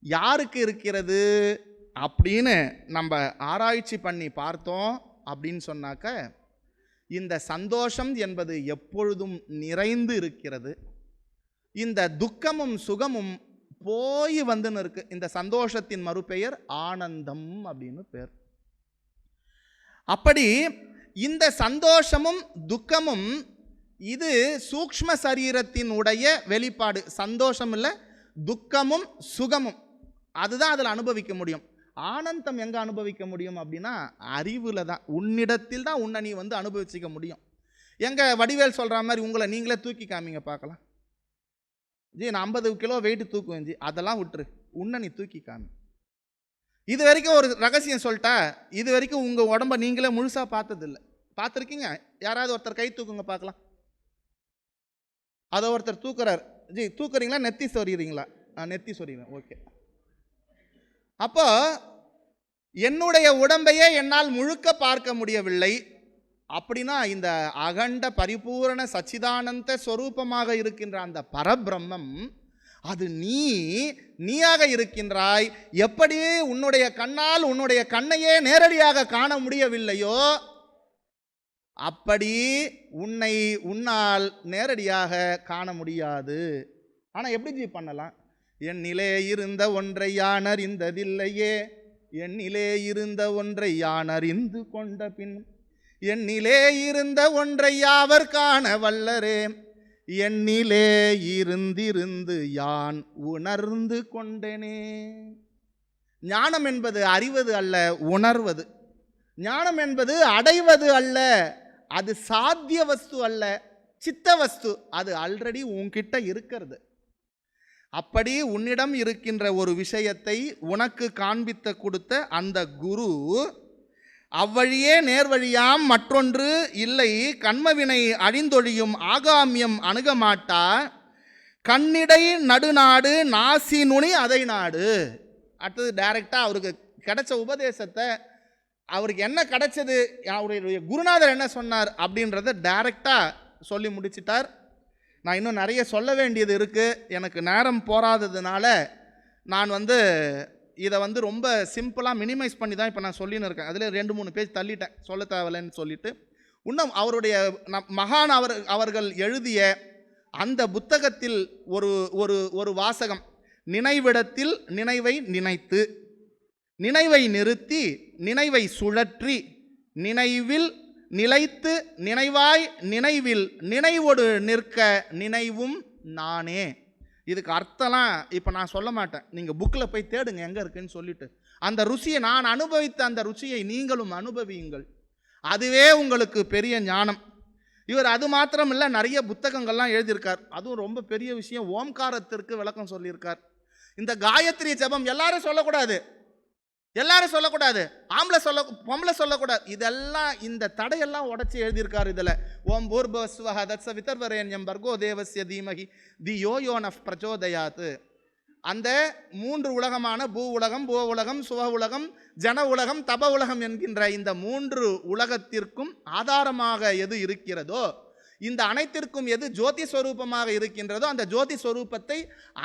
யாருக்கு இருக்கிறது அப்படின்னு நம்ம ஆராய்ச்சி பண்ணி பார்த்தோம் அப்படின்னு சொன்னாக்க, இந்த சந்தோஷம் என்பது எப்பொழுதும் நிறைந்து இருக்கிறது. இந்த துக்கமும் சுகமும் போய் வந்துன்னு இருக்கு. இந்த சந்தோஷத்தின் மறுபெயர் ஆனந்தம் அப்படின்னு பேர். அப்படி இந்த சந்தோஷமும் துக்கமும் இது சூக்ஷ்ம சரீரத்தின் உடைய வெளிப்பாடு. சந்தோஷம் இல்லை, துக்கமும் சுகமும் அதுதான் அதில் அனுபவிக்க முடியும். ஆனந்தம் எங்கே அனுபவிக்க முடியும் அப்படின்னா அறிவில் தான், உன்னிடத்தில் தான் உன்னை நீ வந்து அனுபவிச்சிக்க முடியும். எங்கள் வடிவேல் சொல்கிற மாதிரி உங்களை நீங்களே தூக்கி காமிங்க பார்க்கலாம். ஜி நான் 50 கிலோ வெயிட்டு தூக்குவேன் ஜி, அதெல்லாம் விட்டுரு, உன்னை நீ தூக்கி காமி. இது வரைக்கும் ஒரு ரகசியம் சொல்லிட்டா, இது வரைக்கும் உங்கள் உடம்ப நீங்களே முழுசாக பார்த்ததில்லை. பார்த்துருக்கீங்க? யாராவது ஒருத்தர் கை தூக்குங்க பார்க்கலாம். அதை ஒருத்தர் தூக்குறார். ஜி தூக்குறீங்களா, நெத்தி சொறிகிறீங்களா? நெத்தி சொறிகிறேன், ஓகே. அப்போ என்னுடைய உடம்பையே என்னால் முழுக்க பார்க்க முடியவில்லை அப்படின்னா இந்த அகண்ட பரிபூரண சச்சிதானந்த ஸ்வரூபமாக இருக்கின்ற அந்த பரபிரம்மம் அது நீயாக இருக்கின்றாய். எப்படி உன்னுடைய கண்ணால் உன்னுடைய கண்ணையே நேரடியாக காண முடியவில்லையோ அப்படி உன்னால் நேரடியாக காண முடியாது. ஆனால் எப்படி ஜி பண்ணலாம்? என்னிலே இருந்த ஒன்றை யான் அறிந்ததில்லையே, என்னிலே இருந்த ஒன்றை யான் அறிந்து கொண்ட பின் என்னிலே இருந்த ஒன்றை யாவர் காண வல்லரே, என்னிலே இருந்திருந்து யான் உணர்ந்து கொண்டேனே. ஞானம் என்பது அறிவது அல்ல, உணர்வது. ஞானம் என்பது அடைவது அல்ல, அது சாத்திய வஸ்து அல்ல, சித்த வஸ்து. அது ஆல்ரெடி உன்கிட்ட இருக்கிறது. அப்படி உன்னிடம் இருக்கின்ற ஒரு விஷயத்தை உனக்கு காண்பித்து கொடுத்த அந்த குரு அவ்வழியே நேர்வழியாம் மற்றொன்று இல்லை, கண்மவினை அழிந்தொழியும் ஆகாமியம் அணுகமாட்டா, கண்ணிடை நடுநாடு நாசி நுனி அதை நாடு. அடுத்தது டைரக்டாக அவருக்கு கிடைச்ச உபதேசத்தை, அவருக்கு என்ன கிடைச்சது, அவருடைய குருநாதர் என்ன சொன்னார் அப்படின்றத டைரக்டாக சொல்லி முடிச்சிட்டார். நான் இன்னும் நிறைய சொல்ல வேண்டியது இருக்குது, எனக்கு நேரம் போராததுனால நான் இதை ரொம்ப சிம்பிளாக மினிமைஸ் பண்ணி தான் இப்போ நான் சொல்லின்னு இருக்கேன். அதில் 2-3 பேஜ் தள்ளிட்டேன், சொல்ல தேவையில்லைன்னு சொல்லிட்டு. இன்னும் அவருடைய மகான் அவர்கள் எழுதிய அந்த புத்தகத்தில் ஒரு வாசகம், நினைவிடத்தில் நினைவை நினைத்து, நினைவை நிறுத்தி, நினைவை சுழற்றி, நினைவில் நிலைத்து, நினைவாய் நினைவில் நினைவோடு நிற்க நினைவும் நானே. இதுக்கு அர்த்தம்லாம் இப்போ நான் சொல்ல மாட்டேன், நீங்கள் புக்கில் போய் தேடுங்க எங்கே இருக்குன்னு சொல்லிட்டு. அந்த ருசியை நான் அனுபவித்த அந்த ருசியை நீங்களும் அனுபவியுங்கள், அதுவே உங்களுக்கு பெரிய ஞானம். இவர் அது மாத்திரம் இல்லை, நிறைய புத்தகங்கள்லாம் எழுதியிருக்கார். அதுவும் ரொம்ப பெரிய விஷயம், ஓம்காரத்திற்கு விளக்கம் சொல்லியிருக்கார். இந்த காயத்ரி ஜபம் எல்லாரும் சொல்லக்கூடாது, எல்லாரும் சொல்லக்கூடாது, பொம்பளை சொல்லக்கூடாது, இதெல்லாம் இந்த தடையெல்லாம் உடச்சி எழுதியிருக்காரு. இதில் ஓம் பூர்பவஸ்வஹ தத்சவிதர்வரேண்யம் பர்கோ தேவஸ்ய தீமகி தியோ யோனஃப் பிரச்சோதயாத். அந்த 3 உலகமான பூ உலகம், புவ உலகம், சுவ உலகம், ஜன உலகம், தப உலகம் என்கின்ற இந்த 3 உலகத்திற்கும் ஆதாரமாக எது இருக்கிறதோ, இந்த அனைத்திற்கும் எது ஜோதி ஸ்வரூபமாக இருக்கின்றதோ அந்த ஜோதி ஸ்வரூபத்தை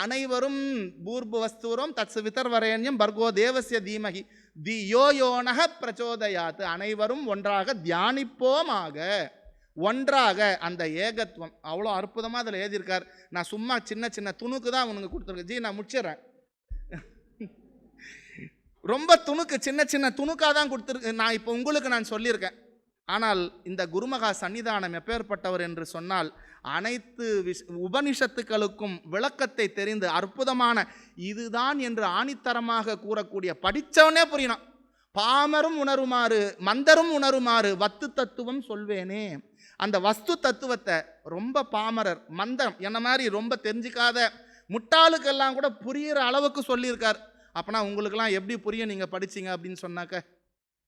அனைவரும் பூர்பவஸ்தூரம் தத்ச விதர்வரேண்யம் பர்கோ தேவஸ்ய தீமகி தியோ யோனஹ பிரச்சோதயாத். அனைவரும் ஒன்றாக தியானிப்போமாக, ஒன்றாக அந்த ஏகத்துவம். அவ்வளோ அற்புதமாக அதில் எழுதியிருக்கார். நான் சும்மா சின்ன சின்ன துணுக்கு தான் உனக்கு கொடுத்துருக்கேன். ஜி நான் முடிச்சிடறேன். ரொம்ப துணுக்கு, சின்ன சின்ன துணுக்காக தான் கொடுத்துருக்கு. நான் இப்போ உங்களுக்கு நான் சொல்லியிருக்கேன். ஆனால் இந்த குருமகா சன்னிதானம் எப்பேற்பட்டவர் என்று சொன்னால், அனைத்து உபனிஷத்துக்களுக்கும் விளக்கத்தை தெரிந்து அற்புதமான இதுதான் என்று ஆணித்தரமாக கூறக்கூடிய, படித்தவனே புரியணும், பாமரும் உணருமாறு மந்தரும் உணருமாறு வத்து தத்துவம் சொல்வேனே. அந்த வஸ்து தத்துவத்தை ரொம்ப பாமரர் மந்தம் என்ன மாதிரி ரொம்ப தெரிஞ்சிக்காத முட்டாளுக்கெல்லாம் கூட புரிகிற அளவுக்கு சொல்லியிருக்கார். அப்போனா உங்களுக்கெல்லாம் எப்படி புரியும் நீங்கள் படிச்சிங்க அப்படின்னு சொன்னாக்க?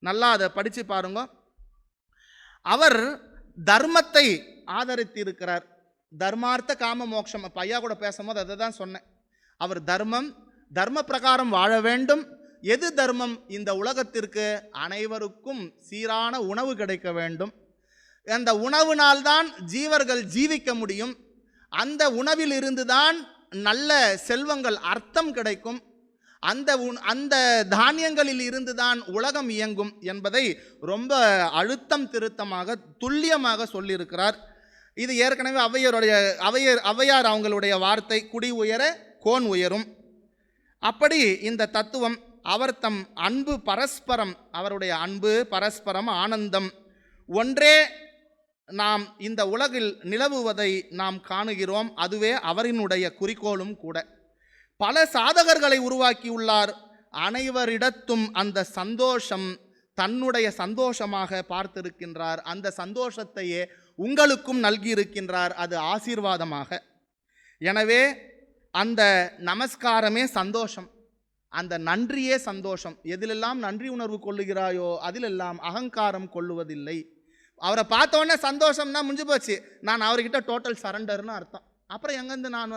நல்லா அதை படித்து பாருங்க. அவர் தர்மத்தை ஆதரித்து இருக்கிறார். தர்மார்த்த காம மோட்சம், அப்போ ஐயா கூட பேசும்போது அதை தான் சொன்னேன். அவர் தர்ம பிரகாரம் வாழ வேண்டும். எது தர்மம்? இந்த உலகத்திற்கு அனைவருக்கும் சீரான உணவு கிடைக்க வேண்டும். அந்த உணவினால்தான் ஜீவர்கள் ஜீவிக்க முடியும். அந்த உணவில் இருந்துதான் நல்ல செல்வங்கள் அர்த்தம் கிடைக்கும். அந்த தானியங்களில் இருந்துதான் உலகம் இயங்கும் என்பதை ரொம்ப அழுத்தம் திருத்தமாக துல்லியமாக சொல்லியிருக்கிறார். இது ஏற்கனவே ஔவையார் அவங்களுடைய வார்த்தை, குடி உயர கோன் உயரும். அப்படி இந்த தத்துவம் அவர் தம் அன்பு பரஸ்பரம், அவருடைய அன்பு பரஸ்பரம் ஆனந்தம் ஒன்றே நாம் இந்த உலகில் நிலவுவதை நாம் காணுகிறோம். அதுவே அவரினுடைய குறிக்கோளும் கூட. பல சாதகர்களை உருவாக்கியுள்ளார். அனைவரிடத்தும் அந்த சந்தோஷம் தன்னுடைய சந்தோஷமாக பார்த்திருக்கின்றார். அந்த சந்தோஷத்தையே உங்களுக்கும் நல்கியிருக்கின்றார், அது ஆசீர்வாதமாக. எனவே அந்த நமஸ்காரமே சந்தோஷம், அந்த நன்றியே சந்தோஷம். எதிலெல்லாம் நன்றி உணர்வு கொள்ளுகிறாயோ அதிலெல்லாம் அகங்காரம் கொள்ளுவதில்லை. அவரை பார்த்தோன்னே சந்தோஷம்னா முடிஞ்சு போச்சு, நான் அவர்கிட்ட டோட்டல் சரண்டர்னு அர்த்தம். அப்புறம் எங்கேருந்து நான்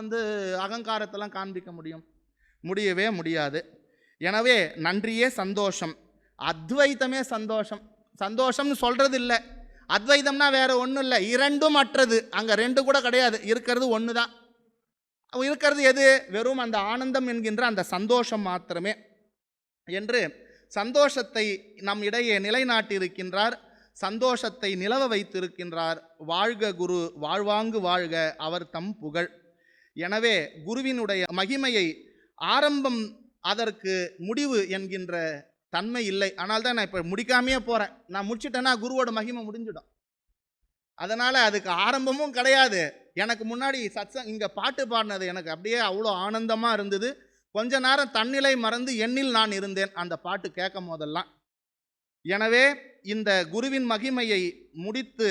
அகங்காரத்தெல்லாம் காண்பிக்க முடியும்? முடியவே முடியாது. எனவே நன்றியே சந்தோஷம், அத்வைத்தமே சந்தோஷம். சந்தோஷம்னு சொல்கிறது இல்லை, அத்வைதம்னா வேறு ஒன்றும் இல்லை, இரண்டும் அற்றது. அங்கே ரெண்டு கூட கிடையாது, இருக்கிறது ஒன்று தான். இருக்கிறது எது? வெறும் அந்த ஆனந்தம் என்கின்ற அந்த சந்தோஷம் மாத்திரமே என்று சந்தோஷத்தை நம் இடையே நிலைநாட்டியிருக்கின்றார். சந்தோஷத்தை நிலவ வைத்திருக்கின்றார். வாழ்க குரு, வாழ்வாங்கு வாழ்க அவர் தம் புகழ். எனவே குருவினுடைய மகிமையை ஆரம்பம், அதற்கு முடிவு என்கின்ற தன்மை இல்லை. ஆனால் தான் நான் இப்போ முடிக்காமையே போகிறேன். நான் முடிச்சிட்டேன்னா குருவோட மகிமை முடிஞ்சிடும். அதனால் அதுக்கு ஆரம்பமும் கிடையாது. எனக்கு முன்னாடி இங்கே பாட்டு பாடினது எனக்கு அப்படியே அவ்வளோ ஆனந்தமாக இருந்தது. கொஞ்ச நேரம் தன்னிலை மறந்து எண்ணில் நான் இருந்தேன் அந்த பாட்டு கேட்கும் போதெல்லாம். எனவே இந்த குருவின் மகிமையை முடித்து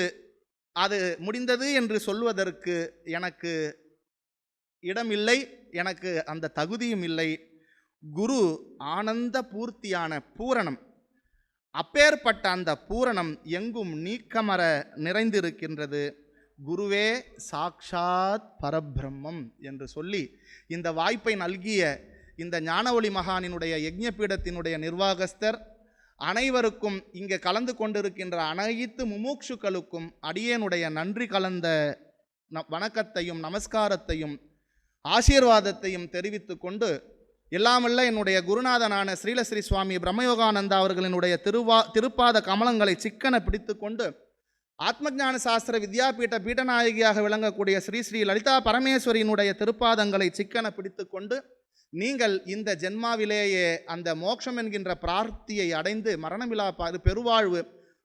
அது முடிந்தது என்று சொல்வதற்கு எனக்கு இடமில்லை, எனக்கு அந்த தகுதியும் இல்லை. குரு ஆனந்த பூர்த்தியான பூரணம். அப்பேற்பட்ட அந்த பூரணம் எங்கும் நீக்கமர நிறைந்திருக்கின்றது. குருவே சாக்ஷாத் பரபிரம்மம் என்று சொல்லி இந்த வாய்ப்பை நல்கிய இந்த ஞானஒளி மகானினுடைய யஜ்ஞபீடத்தினுடைய நிர்வாகஸ்தர் அனைவருக்கும், இங்கே கலந்து கொண்டிருக்கின்ற அனைத்து முமுட்சுக்களுக்கும் அடியேனுடைய நன்றி கலந்த வணக்கத்தையும் நமஸ்காரத்தையும் ஆசீர்வாதத்தையும் தெரிவித்து கொண்டு, எல்லாமல்ல என்னுடைய குருநாதனான ஸ்ரீலஸ்ரீ சுவாமி பிரம்மயோகானந்தா அவர்களினுடைய திருப்பாத கமலங்களை சிக்கன பிடித்து கொண்டு, ஆத்மஞான சாஸ்திர வித்யாபீட்ட பீட்டநாயகியாக விளங்கக்கூடிய ஸ்ரீ ஸ்ரீ லலிதா பரமேஸ்வரியினுடைய திருப்பாதங்களை சிக்கன பிடித்து கொண்டு, நீங்கள் இந்த ஜென்மாவிலேயே அந்த மோட்சம் என்கின்ற பிரார்த்தியை அடைந்து மரணமிலா பெருவாழ்வு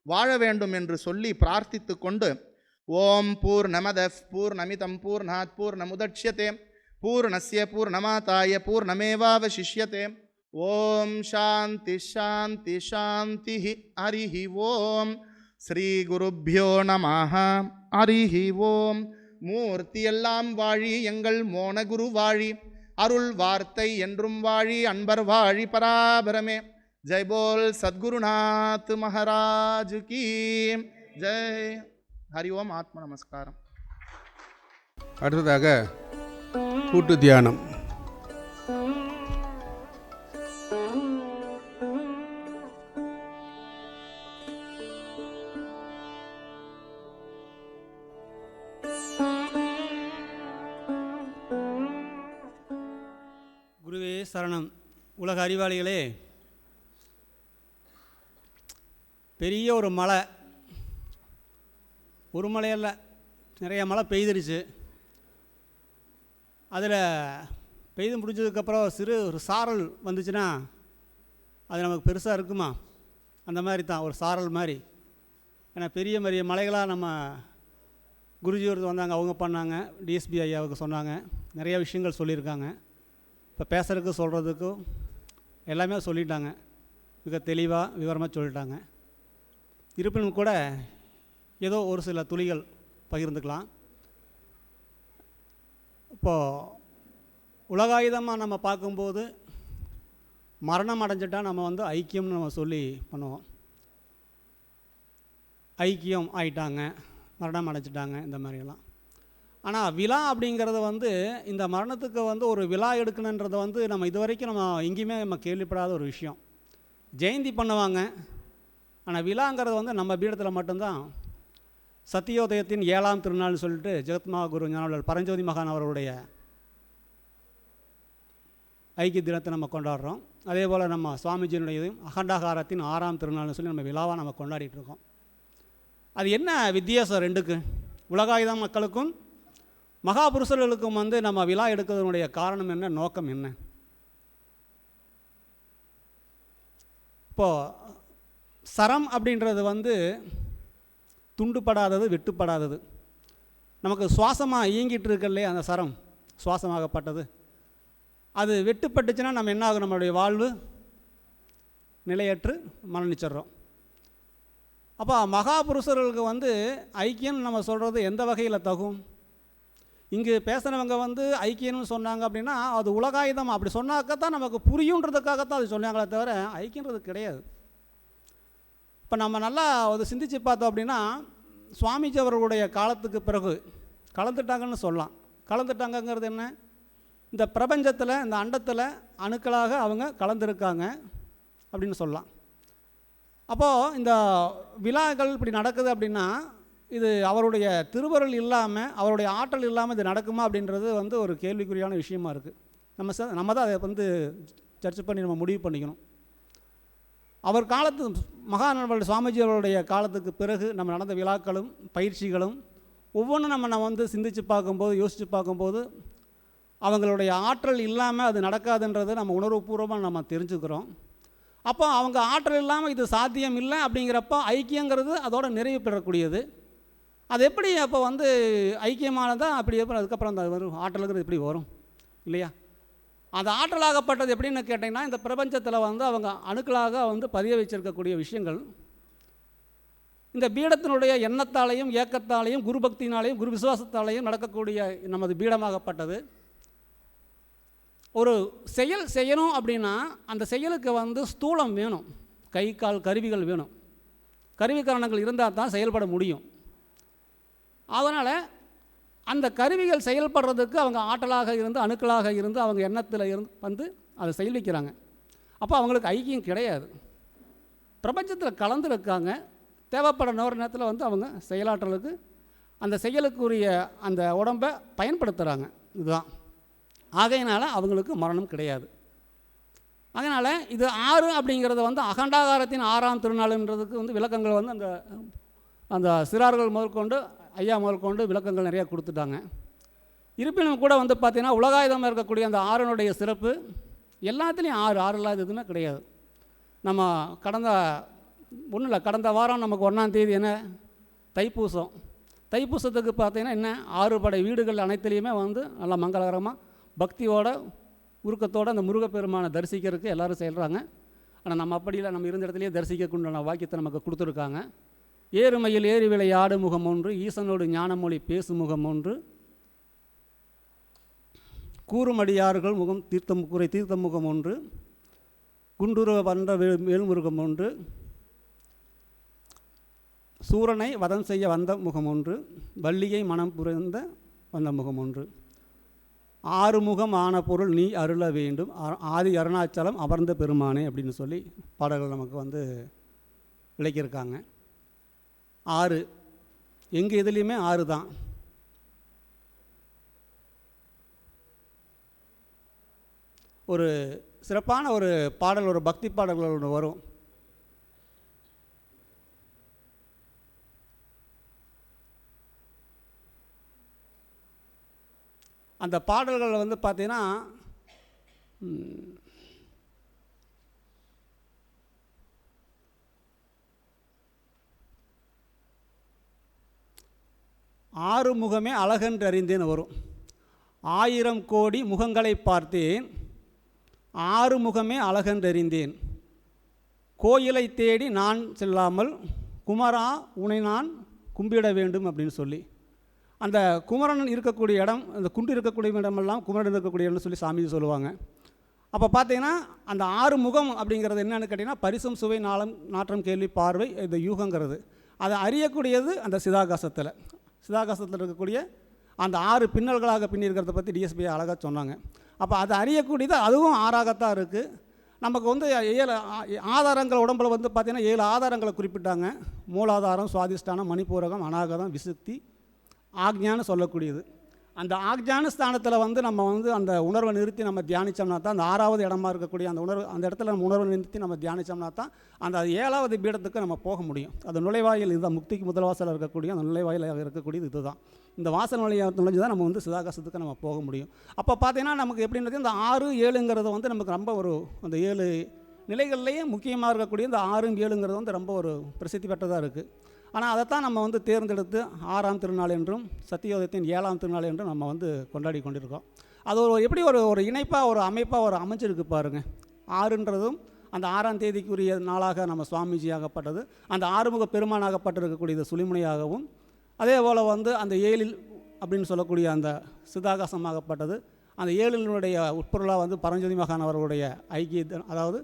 வாழ வேண்டும் என்று சொல்லி பிரார்த்தித்து கொண்டு, ஓம் பூர்ணமத பூர்ணமிதம் பூர்ணாத் பூர்ணமுதட்சியதே பூர்ணஸ்ய பூர்ணமாதாய பூர்ணமேவாவசிஷ்யதே. ஓம் சாந்தி சாந்தி சாந்தி. ஹரிஹி ஓம். ஸ்ரீ குருப்யோ நமஹ. ஹரிஹி ஓம். மூர்த்தியெல்லாம் வாழி எங்கள் மோனகுரு வாழி, அருள் வார்த்தை என்றும் வாழி அன்பர் வாழி பராபரமே. ஜெய் போல் சத்குருநாத் மகாராஜ் கி ஜெய். ஹரி ஓம். ஆத்ம நமஸ்காரம். அடுத்ததாக கூட்டு தியானம். குருவே சரணம். உலக அறிவாளிகளே, பெரிய ஒரு மழை, ஒரு மழையல்ல நிறைய மழை பெய்திருச்சு. அதில் பெய்து முடிஞ்சதுக்கப்புறம் ஒரு சாரல் வந்துச்சுன்னா அது நமக்கு பெருசாக இருக்குமா? அந்த மாதிரி தான் ஒரு சாரல் மாதிரி. ஏன்னா பெரிய பெரிய மலைகளாக நம்ம குருஜி ஒருத்தர் வந்தாங்க, அவங்க பண்ணாங்க, டிஎஸ்பி ஐயாவுக்கு சொன்னாங்க, நிறைய விஷயங்கள் சொல்லியிருக்காங்க. இப்போ பேசுகிறதுக்கு சொல்கிறதுக்கும் எல்லாமே சொல்லிட்டாங்க, மிக தெளிவாக விவரமாக சொல்லிட்டாங்க. இருப்பினும் கூட ஏதோ ஒரு சில துளிகள் பகிர்ந்துக்கலாம். இப்போது உலகாயுதமாக நம்ம பார்க்கும்போது மரணம் அடைஞ்சிட்டால் நம்ம ஐக்கியம்னு நம்ம சொல்லி பண்ணுவோம். ஐக்கியம் ஆயிட்டாங்க, மரணம் அடைஞ்சிட்டாங்க, இந்த மாதிரியெல்லாம். ஆனால் விழா அப்படிங்கிறது இந்த மரணத்துக்கு ஒரு விழா எடுக்கணுன்றது நம்ம இது வரைக்கும் நம்ம எங்கேயுமே நம்ம கேள்விப்படாத ஒரு விஷயம். ஜெயந்தி பண்ணுவாங்க, ஆனால் விழாங்கிறது நம்ம பீடத்தில் மட்டும்தான். சத்தியோதயத்தின் 7ஆம் திருநாள்னு சொல்லிட்டு ஜெகத்மா குரு ஞானவள்ளல் பரஞ்சோதி மகான் அவர்களுடைய ஐக்கிய தினத்தை நம்ம கொண்டாடுறோம். அதே போல் நம்ம சுவாமிஜியினுடையதையும் அகண்டாகாரத்தின் 6ஆம் திருநாள்னு சொல்லி நம்ம விழாவாக நம்ம கொண்டாடிட்டு இருக்கோம். அது என்ன வித்தியாசம் ரெண்டுக்கு? உலகாயுத மக்களுக்கும் மகாபுருஷர்களுக்கும் நம்ம விழா எடுக்கிறதுனுடைய காரணம் என்ன, நோக்கம் என்ன? இப்போது சரம் அப்படின்றது வந்து துண்டுபடாதது, வெட்டுப்படாதது. நமக்கு சுவாசமாக இயங்கிட்டு இருக்கல்லையே அந்த சரம், சுவாசமாகப்பட்டது, அது வெட்டுப்பட்டுச்சுன்னா நம்ம என்ன ஆகும்? நம்மளுடைய வாழ்வு நிலையற்று மரணிச்சிடுறோம். அப்போ மகாபுருஷர்களுக்கு வந்து ஐக்கியம் நம்ம சொல்கிறது எந்த வகையில் தகும்? இங்கு பேசுகிறவங்க வந்து ஐக்கியம்னு சொன்னாங்க அப்படின்னா அது உலகாயுதம், அப்படி சொன்னாக்கத்தான் நமக்கு புரியுன்றதுக்காகத்தான் அது சொன்னாங்களே தவிர ஐக்கியன்றது கிடையாது. இப்போ நம்ம நல்லா அதை சிந்திச்சு பார்த்தோம் அப்படின்னா, சுவாமிஜி அவர்களுடைய காலத்துக்கு பிறகு கலந்துட்டாங்கன்னு சொல்லலாம். கலந்துட்டாங்கங்கிறது என்ன? இந்த பிரபஞ்சத்தில், இந்த அண்டத்தில் அணுக்களாக அவங்க கலந்துருக்காங்க அப்படின்னு சொல்லலாம். அப்போது இந்த விழாக்கள் இப்படி நடக்குது அப்படின்னா இது அவருடைய திருவருள் இல்லாமல், அவருடைய ஆற்றல் இல்லாமல் இது நடக்குமா அப்படின்றது வந்து ஒரு கேள்விக்குறியான விஷயமா இருக்குது. நம்ம தான் அதை வந்து சர்ச்சை பண்ணி நம்ம முடிவு பண்ணிக்கணும். அவர் காலத்து மகாநண்பர்கள் சுவாமிஜி அவருடைய காலத்துக்கு பிறகு நம்ம நடந்த விழாக்களும் பயிற்சிகளும் ஒவ்வொன்றும் நம்ம வந்து சிந்தித்து பார்க்கும்போது, யோசித்து பார்க்கும்போது அவங்களுடைய ஆற்றல் இல்லாமல் அது நடக்காதுன்றது நம்ம உணர்வுபூர்வமாக நம்ம தெரிஞ்சுக்கிறோம். அப்போ அவங்க ஆற்றல் இல்லாமல் இது சாத்தியம் இல்லை அப்படிங்கிறப்போ ஐக்கியங்கிறது அதோட நிறைவு பெறக்கூடியது. அது எப்படி அப்போ வந்து ஐக்கியமானதான் அப்படி எப்படி அதுக்கப்புறம் அந்த வரும் ஆற்றலுங்கிறது எப்படி வரும் இல்லையா? அந்த ஆற்றலாகப்பட்டது எப்படின்னு கேட்டிங்கன்னா, இந்த பிரபஞ்சத்தில் வந்து அவங்க அணுக்களாக வந்து பதிய வச்சிருக்கக்கூடிய விஷயங்கள் இந்த பீடத்தினுடைய எண்ணத்தாலையும் ஏக்கத்தாலையும் குரு பக்தினாலையும் குரு விசுவாசத்தாலையும் நடக்கக்கூடிய நமது பீடமாகப்பட்டது. ஒரு செயல் செய்யணும் அப்படின்னா அந்த செயலுக்கு வந்து ஸ்தூலம் வேணும், கை கால் கருவிகள் வேணும், கருவிக்காரணங்கள் இருந்தால் தான் செயல்பட முடியும். அதனால் அந்த கருவிகள் செயல்படுறதுக்கு அவங்க ஆற்றலாக இருந்து அணுக்களாக இருந்து அவங்க எண்ணத்தில் இருந்து வந்து அதை செயல்விக்கிறாங்க. அப்போ அவங்களுக்கு ஐக்கியம் கிடையாது. பிரபஞ்சத்தில் கலந்துருக்காங்க, தேவைப்படுற ஒரு நேரத்தில் வந்து அவங்க செயலாற்றலுக்கு அந்த செயலுக்குரிய அந்த உடம்பை பயன்படுத்துகிறாங்க. இதுதான் ஆகையினால் அவங்களுக்கு மரணம் கிடையாது. அதனால் இது 6 அப்படிங்கிறத வந்து அகண்டாகாரத்தின் 6ஆம் திருநாளுன்றதுக்கு வந்து விளக்கங்கள் வந்து அந்த அந்த சிறார்கள் முதற்கொண்டு ஐயா முதற்கொண்டு விளக்கங்கள் நிறையா கொடுத்துட்டாங்க. இருப்பினும் கூட வந்து பார்த்திங்கன்னா உலகாயுதமாக இருக்கக்கூடிய அந்த 6னுடைய சிறப்பு எல்லாத்துலேயும் 6 இல்லாத எதுவுமே கிடையாது. நம்ம கடந்த வாரம் நமக்கு 1ஆம் தேதி என்ன தைப்பூசம். தைப்பூசத்துக்கு பார்த்திங்கன்னா என்ன 6 படை வீடுகள் அனைத்துலேயுமே வந்து நல்லா மங்களகரமாக பக்தியோட உருக்கத்தோடு அந்த முருகப்பெருமானை தரிசிக்கிறதுக்கு எல்லோரும் செய்கிறாங்க. ஆனால் நம்ம அப்படி இல்லை, நம்ம இருந்த இடத்துலையே தரிசிக்கக்குண்டான வாக்கியத்தை நமக்கு கொடுத்துருக்காங்க. ஏறுமையில் ஏறி விளையாடு முகம் ஒன்று, ஈசனோடு ஞானமொழி பேசு முகம் ஒன்று, கூறுமடியார்கள் முகம் தீர்த்த முகம் ஒன்று, குண்டுருவ வந்த வேல்முருகம் ஒன்று, சூரனை வதம் செய்ய வந்த முகம் ஒன்று, வள்ளியை மனம் புரிந்த வந்த முகம் ஒன்று, 6 முகம் ஆன பொருள் நீ அருள வேண்டும், ஆதி அருணாச்சலம் அமர்ந்த பெருமானே அப்படின்னு சொல்லி பாடல்கள் நமக்கு வந்து விளக்கியிருக்காங்க. 6 எங்கள் இதுலேயுமே 6 தான். ஒரு சிறப்பான ஒரு பாடல், ஒரு பக்தி பாடல்கள் ஒன்று வரும். அந்த பாடல்கள் வந்து பார்த்தீங்கன்னா ஆறு முகமே அழகென்று அறிந்தேன் வரும். 1000 கோடி முகங்களை பார்த்தேன், 6 முகமே அழகென்று அறிந்தேன், கோயிலை தேடி நான் செல்லாமல் குமரா உன்னை நான் கும்பிட வேண்டும் அப்படின்னு சொல்லி அந்த குமரன் இருக்கக்கூடிய இடம், அந்த குண்டு இருக்கக்கூடிய இடமெல்லாம் குமரன் இருக்கக்கூடிய இடம்னு சொல்லி சாமி சொல்லுவாங்க. அப்போ பார்த்தீங்கன்னா அந்த 6 முகம் அப்படிங்கிறது என்னென்னு கேட்டிங்கன்னா பரிசம் சுவை நாளம் நாற்றம் கேள்வி பார்வை இந்த யூகங்கிறது அதை அறியக்கூடியது அந்த சிதாகாசத்தில் இருக்கக்கூடிய அந்த 6 பின்னல்களாக பின்னிருக்கிறத பற்றி டிஎஸ்பி அழகாக சொன்னாங்க. அப்போ அதை அறியக்கூடியது அதுவும் 6ஆகத்தான் இருக்குது. நமக்கு வந்து 7 ஆதாரங்கள் உடம்பில் வந்து பார்த்திங்கன்னா 7 ஆதாரங்களை குறிப்பிட்டாங்க. மூலாதாரம், சுவாதிஷ்டானம், மணிப்பூரகம், அநாகதம், விசுக்தி, ஆக்ஞான்னு சொல்லக்கூடியது. அந்த ஆக்ஞான ஸ்தானத்தில் வந்து நம்ம வந்து அந்த உணர்வை நிறுத்தி நம்ம தியானித்தோம்னா தான் அந்த 6ஆவது இடமா இருக்கக்கூடிய அந்த உணர்வு, அந்த இடத்துல நம்ம உணர்வை நிறுத்தி நம்ம தியானித்தோம்னா தான் அந்த 7ஆவது பீடத்துக்கு நம்ம போக முடியும். அது நுழைவாயில் இதுதான், முக்திக்கு முதல் வாசல் இருக்கக்கூடிய அந்த நுழைவாயில் இருக்கக்கூடியது இதுதான். இந்த வாசல் நுழைஞ்சு தான் நம்ம வந்து சிதாகாசத்துக்கு நம்ம போக முடியும். அப்போ பார்த்தீங்கன்னா நமக்கு எப்படின்றது இந்த 6, 7ங்கிறது வந்து நமக்கு ரொம்ப ஒரு அந்த 7 நிலைகள்லேயே முக்கியமாக இருக்கக்கூடிய இந்த 6, 7ங்கிறது வந்து ரொம்ப ஒரு பிரசித்தி பெற்றதாக இருக்குது. ஆனால் அதைத்தான் நம்ம வந்து தேர்ந்தெடுத்து 6ஆம் திருநாள் என்றும் சத்தியோதயத்தின் 7ஆம் திருநாள் என்றும் நம்ம வந்து கொண்டாடி கொண்டிருக்கோம். அது எப்படி ஒரு இணைப்பாக ஒரு அமைப்பாக ஒரு அமைச்சிருக்கு பாருங்கள். 6ன்றதும் அந்த 6ஆம் தேதிக்குரிய நாளாக நம்ம சுவாமிஜி ஆகப்பட்டது, அந்த ஆறுமுக பெருமானாகப்பட்டிருக்கக்கூடிய இந்த சுழிமுனையாகவும், அதே போல் வந்து அந்த 7 அப்படின்னு சொல்லக்கூடிய அந்த சிதாகாசமாகப்பட்டது, அந்த 7னுடைய உட்பொருளாக வந்து பரஞ்சோதி மகான் அவர்களுடைய ஐக்கிய, அதாவது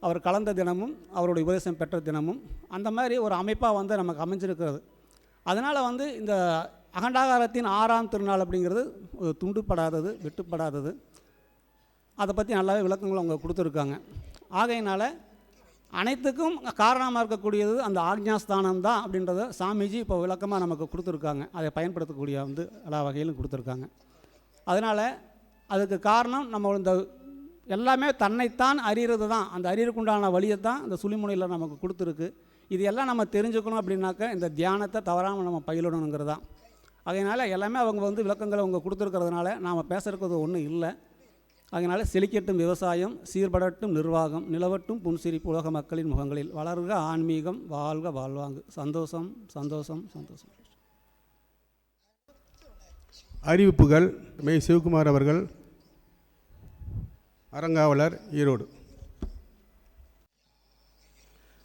அவர் கலந்த தினமும் அவருடைய உபதேசம் பெற்ற தினமும் அந்த மாதிரி ஒரு அமைப்பாக வந்து நமக்கு அமைஞ்சிருக்கிறது. அதனால் வந்து இந்த அகண்டாகாரத்தின் 6ஆம் திருநாள் அப்படிங்கிறது துண்டுப்படாதது, வெட்டுப்படாதது. அதை பற்றி நல்லாவே விளக்கங்கள் அவங்க கொடுத்துருக்காங்க. ஆகையினால் அனைத்துக்கும் காரணமாக இருக்கக்கூடியது அந்த ஆக்ஞாஸ்தானம் தான் அப்படின்றத சாமிஜி இப்போ விளக்கமாக நமக்கு கொடுத்துருக்காங்க. அதை பயன்படுத்தக்கூடிய வந்து எல்லா வகையிலும் கொடுத்துருக்காங்க. அதனால் அதுக்கு காரணம் நம்ம இந்த எல்லாமே தன்னைத்தான் அறிகிறது தான், அந்த அறிவுக்குண்டான வழியை தான் இந்த சுழிமுனையில் நமக்கு கொடுத்துருக்கு. இது எல்லாம் நம்ம தெரிஞ்சுக்கணும் அப்படின்னாக்க இந்த தியானத்தை தவறாமல் நம்ம பயிலணுங்கிறது தான். அதனால் எல்லாமே அவங்க வந்து விளக்கங்களை அவங்க கொடுத்துருக்கிறதுனால நாம் பேசுகிறது ஒன்றும் இல்லை. அதனால் செழிக்கட்டும் விவசாயம், சீர்படட்டும் நிர்வாகம், நிலவட்டும் புன்சிரிப்பு உலக மக்களின் முகங்களில், வளர்க ஆன்மீகம், வாழ்க வாழ்வாங்கு. சந்தோஷம் சந்தோஷம் சந்தோஷம். அறிவிப்புகள். மெய் சிவகுமார் அவர்கள், அறங்காவலர், ஈரோடு.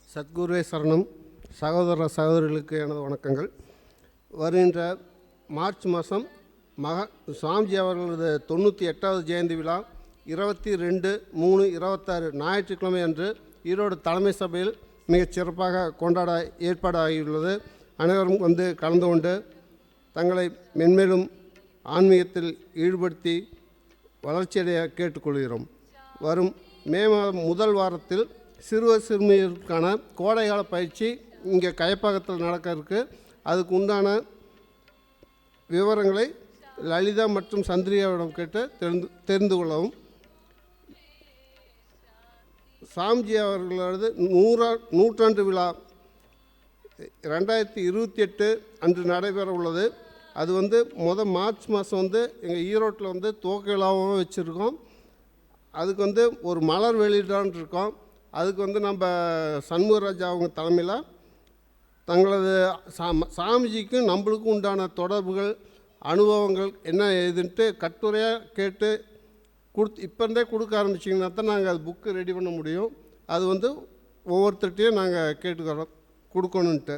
சத்குருவே சரணம். சகோதர சகோதரிகளுக்கு எனது வணக்கங்கள். வருகின்ற மார்ச் மாதம் சுவாமிஜி அவர்களது 98வது ஜெயந்தி விழா 22/3/26 ஞாயிற்றுக்கிழமை அன்று ஈரோடு தலைமை சபையில் மிகச் சிறப்பாக கொண்டாட ஏற்பாடு ஆகியுள்ளது. அனைவரும் வந்து கலந்து கொண்டு தங்களை மென்மேலும் ஆன்மீகத்தில் ஈடுபடுத்தி வளர்ச்சியடைய கேட்டுக்கொள்கிறோம். வரும் மே மாதம் முதல் வாரத்தில் சிறுவர் சிறுமியருக்கான கோடைகால பயிற்சி இங்கே கயப்பாக்கத்தில் நடக்க இருக்குது. அதுக்கு உண்டான விவரங்களை லலிதா மற்றும் சந்திரியாவிடம் கேட்டு தெரிந்து கொள்ளவும். சாமிஜி அவர்களது 100ஆண்டு விழா 2028 அன்று நடைபெற உள்ளது. அது வந்து மார்ச் மாதம் வந்து எங்கள் ஈரோட்டில் வந்து துவக்க விழாவும் வச்சுருக்கோம். அதுக்கு வந்து ஒரு மலர் வெளியிடான்னு இருக்கோம். அதுக்கு வந்து நம்ம சண்முகராஜா அவங்க தலைமையில் தங்களது சாமிஜிக்கும் நம்மளுக்கும் உண்டான தொடர்புகள், அனுபவங்கள் என்ன ஏதுன்ட்டு கட்டுரையாக கேட்டு இப்போ இருந்தே கொடுக்க ஆரம்பிச்சிங்கன்னா தான் நாங்கள் அது புக்கு ரெடி பண்ண முடியும். அது வந்து ஒவ்வொருத்தர்கிட்டையும் நாங்கள் கேட்டுக்கிறோம் கொடுக்கணுன்ட்டு.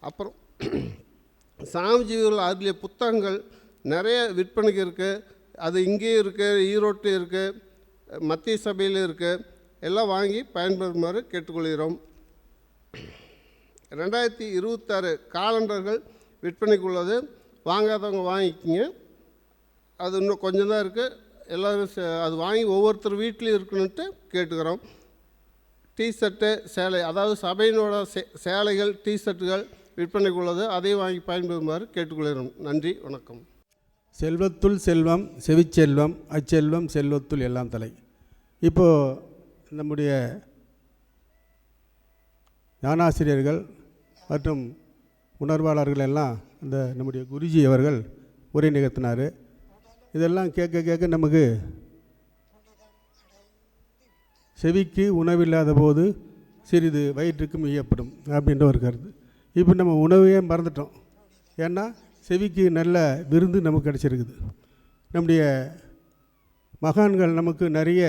அப்புறம் சாமிஜிகள் அதில் புத்தகங்கள் நிறைய விற்பனைக்கு இருக்குது. அது இங்கேயும் இருக்குது, ஈரோட்டில் இருக்குது, மத்திய சபையில் இருக்குது. எல்லாம் வாங்கி பயன்பெறுமாறு கேட்டுக்கொள்கிறோம். 2026 காலண்டர்கள் விற்பனைக்கு உள்ளது. வாங்காதவங்க வாங்கிக்கிங்க. அது இன்னும் கொஞ்சம் தான் இருக்குது. எல்லோரும் அது வாங்கி ஒவ்வொருத்தர் வீட்லேயும் இருக்கணுன்ட்டு கேட்டுக்கிறோம். டிஷர்ட்டு, சேலை, அதாவது சபையினோட சேலைகள், டிஷர்ட்டுகள் விற்பனைக்கு உள்ளது. அதையும் வாங்கி பயன்பெறுமாறு கேட்டுக்கொள்கிறோம். நன்றி, வணக்கம். செல்வத்துள் செல்வம், செவிச்செல்வம், அச்செல்வம் செல்வத்துள் எல்லாம் தலை. இப்போது நம்முடைய ஞானாசிரியர்கள் மற்றும் உணர்வாளர்கள் எல்லாம் இந்த நம்முடைய குருஜி அவர்கள் உரை நிகழ்த்தினார். இதெல்லாம் கேட்க கேட்க நமக்கு செவிக்கு உணவில்லாத போது சிறிது வயிற்றுக்கு மிகப்படும் அப்படின்ற ஒரு கருத்து. இப்போ நம்ம உணவையே மறந்துட்டோம். ஏன்னா செவிக்கு நல்ல விருந்து நமக்கு கிடச்சிருக்குது. நம்முடைய மகான்கள் நமக்கு நிறைய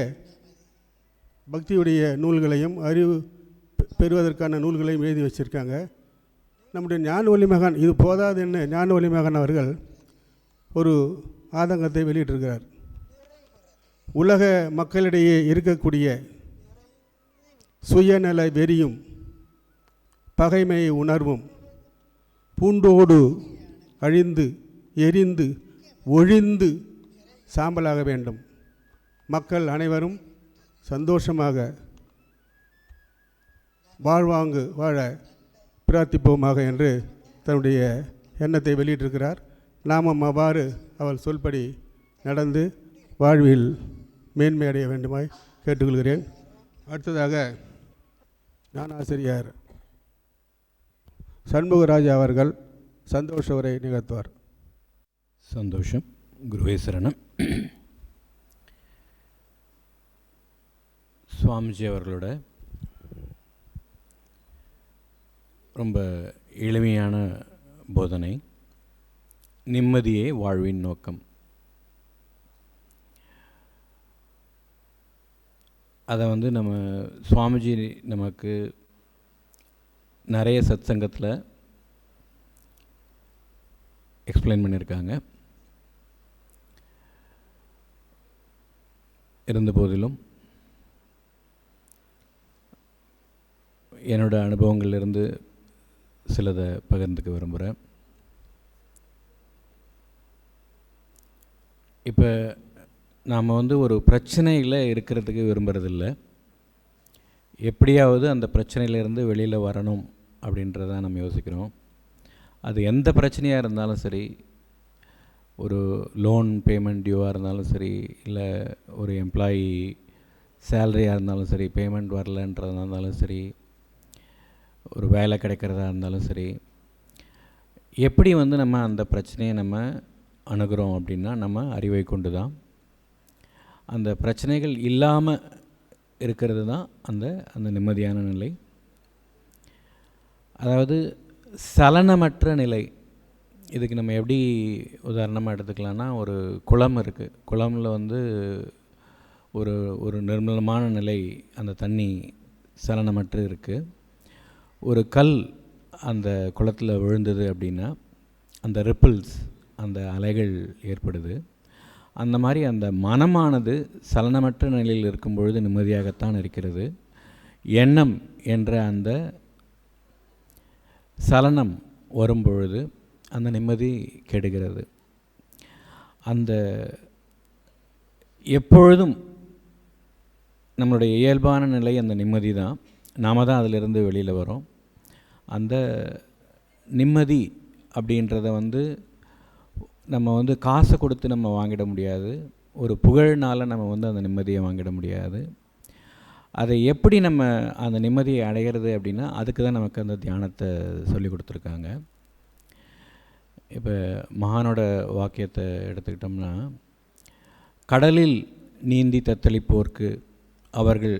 பக்தியுடைய நூல்களையும் அறிவு பெறுவதற்கான நூல்களையும் எழுதி வச்சுருக்காங்க. நம்முடைய ஞானவழி மகான், இது போதாது என்ன, ஞானவழி மகான் அவர்கள் ஒரு ஆதங்கத்தை வெளியிட்டிருக்கிறார். உலக மக்களிடையே இருக்கக்கூடிய சுயநல வெறியும் பகைமை உணர்வும் பூண்டோடு அழிந்து எரிந்து ஒழிந்து சாம்பலாக வேண்டும். மக்கள் அனைவரும் சந்தோஷமாக வாழ்வாங்கு வாழ பிரார்த்திப்போமாக என்று தன்னுடைய எண்ணத்தை வெளியிட்டிருக்கிறார். நாமும் அவ்வாறு அவள் சொல்படி நடந்து வாழ்வில் மேன்மை அடைய வேண்டுமாய் கேட்டுக்கொள்கிறேன். அடுத்ததாக ஞானாசிரியர் சண்முகராஜா அவர்கள் சந்தோஷ உரை நிகழ்த்துவார். சந்தோஷம். குருவே சரணம். சுவாமிஜி அவர்களோட ரொம்ப எளிமையான போதனை. நிம்மதியே வாழ்வின் நோக்கம். அதை வந்து நம்ம சுவாமிஜி நமக்கு நிறைய சத்சங்கத்தில் எக்ஸ்பிளைன் பண்ணியிருக்காங்க. இருந்த போதிலும் என்னோடய அனுபவங்கள்லேருந்து சிலதை பகிர்ந்துக்க விரும்புகிறேன். இப்போ நாம் வந்து ஒரு பிரச்சனையில் இருக்கிறதுக்கு விரும்புகிறதில்ல. எப்படியாவது அந்த பிரச்சனையிலேருந்து வெளியில் வரணும் அப்படின்றத நம்ம யோசிக்கிறோம். அது எந்த பிரச்சனையாக இருந்தாலும் சரி, ஒரு லோன் பேமெண்ட் டியூவாக இருந்தாலும் சரி, இல்லை ஒரு எம்ப்ளாயி சேலரியாக இருந்தாலும் சரி, பேமெண்ட் வரலன்றதா இருந்தாலும் சரி, ஒரு வேலை கிடைக்கிறதா இருந்தாலும் சரி, எப்படி வந்து நம்ம அந்த பிரச்சனையை நம்ம அணுகிறோம் அப்படின்னா நம்ம அறிவை கொண்டு தான். அந்த பிரச்சனைகள் இல்லாமல் இருக்கிறது தான் அந்த நிம்மதியான நிலை. அதாவது சலனமற்ற நிலை. இதுக்கு நம்ம எப்படி உதாரணமாக எடுத்துக்கலாம்னா, ஒரு குளம் இருக்குது. குளமில் வந்து ஒரு நிர்மலமான நிலை, அந்த தண்ணி சலனமற்று இருக்குது. ஒரு கல் அந்த குளத்தில் விழுந்தது அப்படின்னா அந்த ரிப்பிள்ஸ், அந்த அலைகள் ஏற்படுது. அந்த மாதிரி அந்த மனமானது சலனமற்ற நிலையில் இருக்கும் பொழுது நிம்மதியாகத்தான் இருக்கிறது. எண்ணம் என்ற அந்த சலனம் வரும்பொழுது அந்த நிம்மதி கெடுகிறது. அந்த எப்பொழுதும் நம்மளுடைய இயல்பான நிலை அந்த நிம்மதி தான். நாம் தான் அதிலிருந்து வெளியில் வரோம். அந்த நிம்மதி அப்படின்றத வந்து நம்ம வந்து காசை கொடுத்து நம்ம வாங்கிட முடியாது. ஒரு புகழ்னால் நம்ம வந்து அந்த நிம்மதியை வாங்கிட முடியாது. அதை எப்படி நம்ம அந்த நிம்மதியை அடைகிறது அப்படின்னா, அதுக்கு தான் நமக்கு அந்த தியானத்தை சொல்லி கொடுத்துருக்காங்க. இப்போ மகானோட வாக்கியத்தை எடுத்துக்கிட்டோம்னா, கடலில் நீந்தி தத்தளிப்போர்க்கு அவர்கள்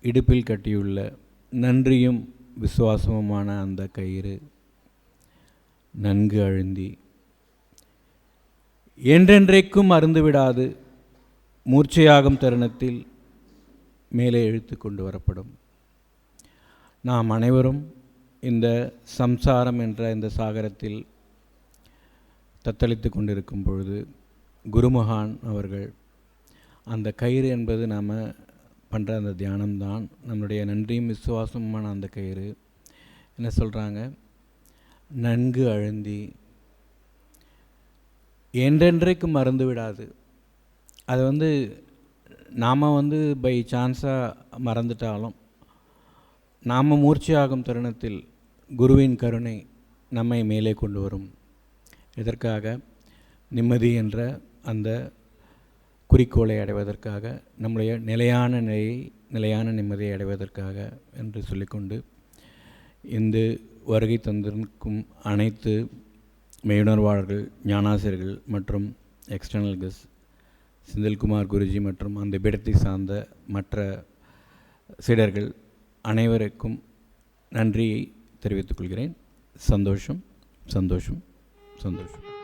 இடுப்பில் கட்டியுள்ள நன்றியும் விசுவாசமுமான அந்த கயிறு நன்கு அழுந்தி என்றென்றைக்கும் அருந்துவிடாது மூர்ச்சையாகும் தருணத்தில் மேலே இழுத்து கொண்டு வரப்படும். நாம் அனைவரும் இந்த சம்சாரம் என்ற இந்த சாகரத்தில் தத்தளித்து கொண்டிருக்கும் பொழுது குருமகான் அவர்கள் அந்த கயிறு என்பது நாம் பண்ணுற அந்த தியானம்தான். நம்மளுடைய நன்றியும் விசுவாசமான அந்த கயிறு என்ன சொல்கிறாங்க, நன்கு அழுந்தி என்றென்றைக்கு மறந்து விடாது. அது வந்து நாம் வந்து பை சான்ஸாக மறந்துட்டாலும் நாம் மூர்ச்சையாகும் தருணத்தில் குருவின் கருணை நம்மை மேலே கொண்டு வரும். இதற்காக நிம்மதி என்ற அந்த குறிக்கோளை அடைவதற்காக, நம்முடைய நிலையான நிம்மதியை அடைவதற்காக என்று சொல்லிக்கொண்டு, இந்த வருகை தந்திருக்கும் அனைத்து மெய்யுணர்வாளர்கள், ஞானாசிரியர்கள் மற்றும் எக்ஸ்டர்னல் கெஸ்ட் செந்தில்குமார் குருஜி மற்றும் அந்த பீடத்தை சார்ந்த மற்ற சீடர்கள் அனைவருக்கும் நன்றியை தெரிவித்துக் கொள்கிறேன். சந்தோஷம், சந்தோஷம், சந்தோஷம்.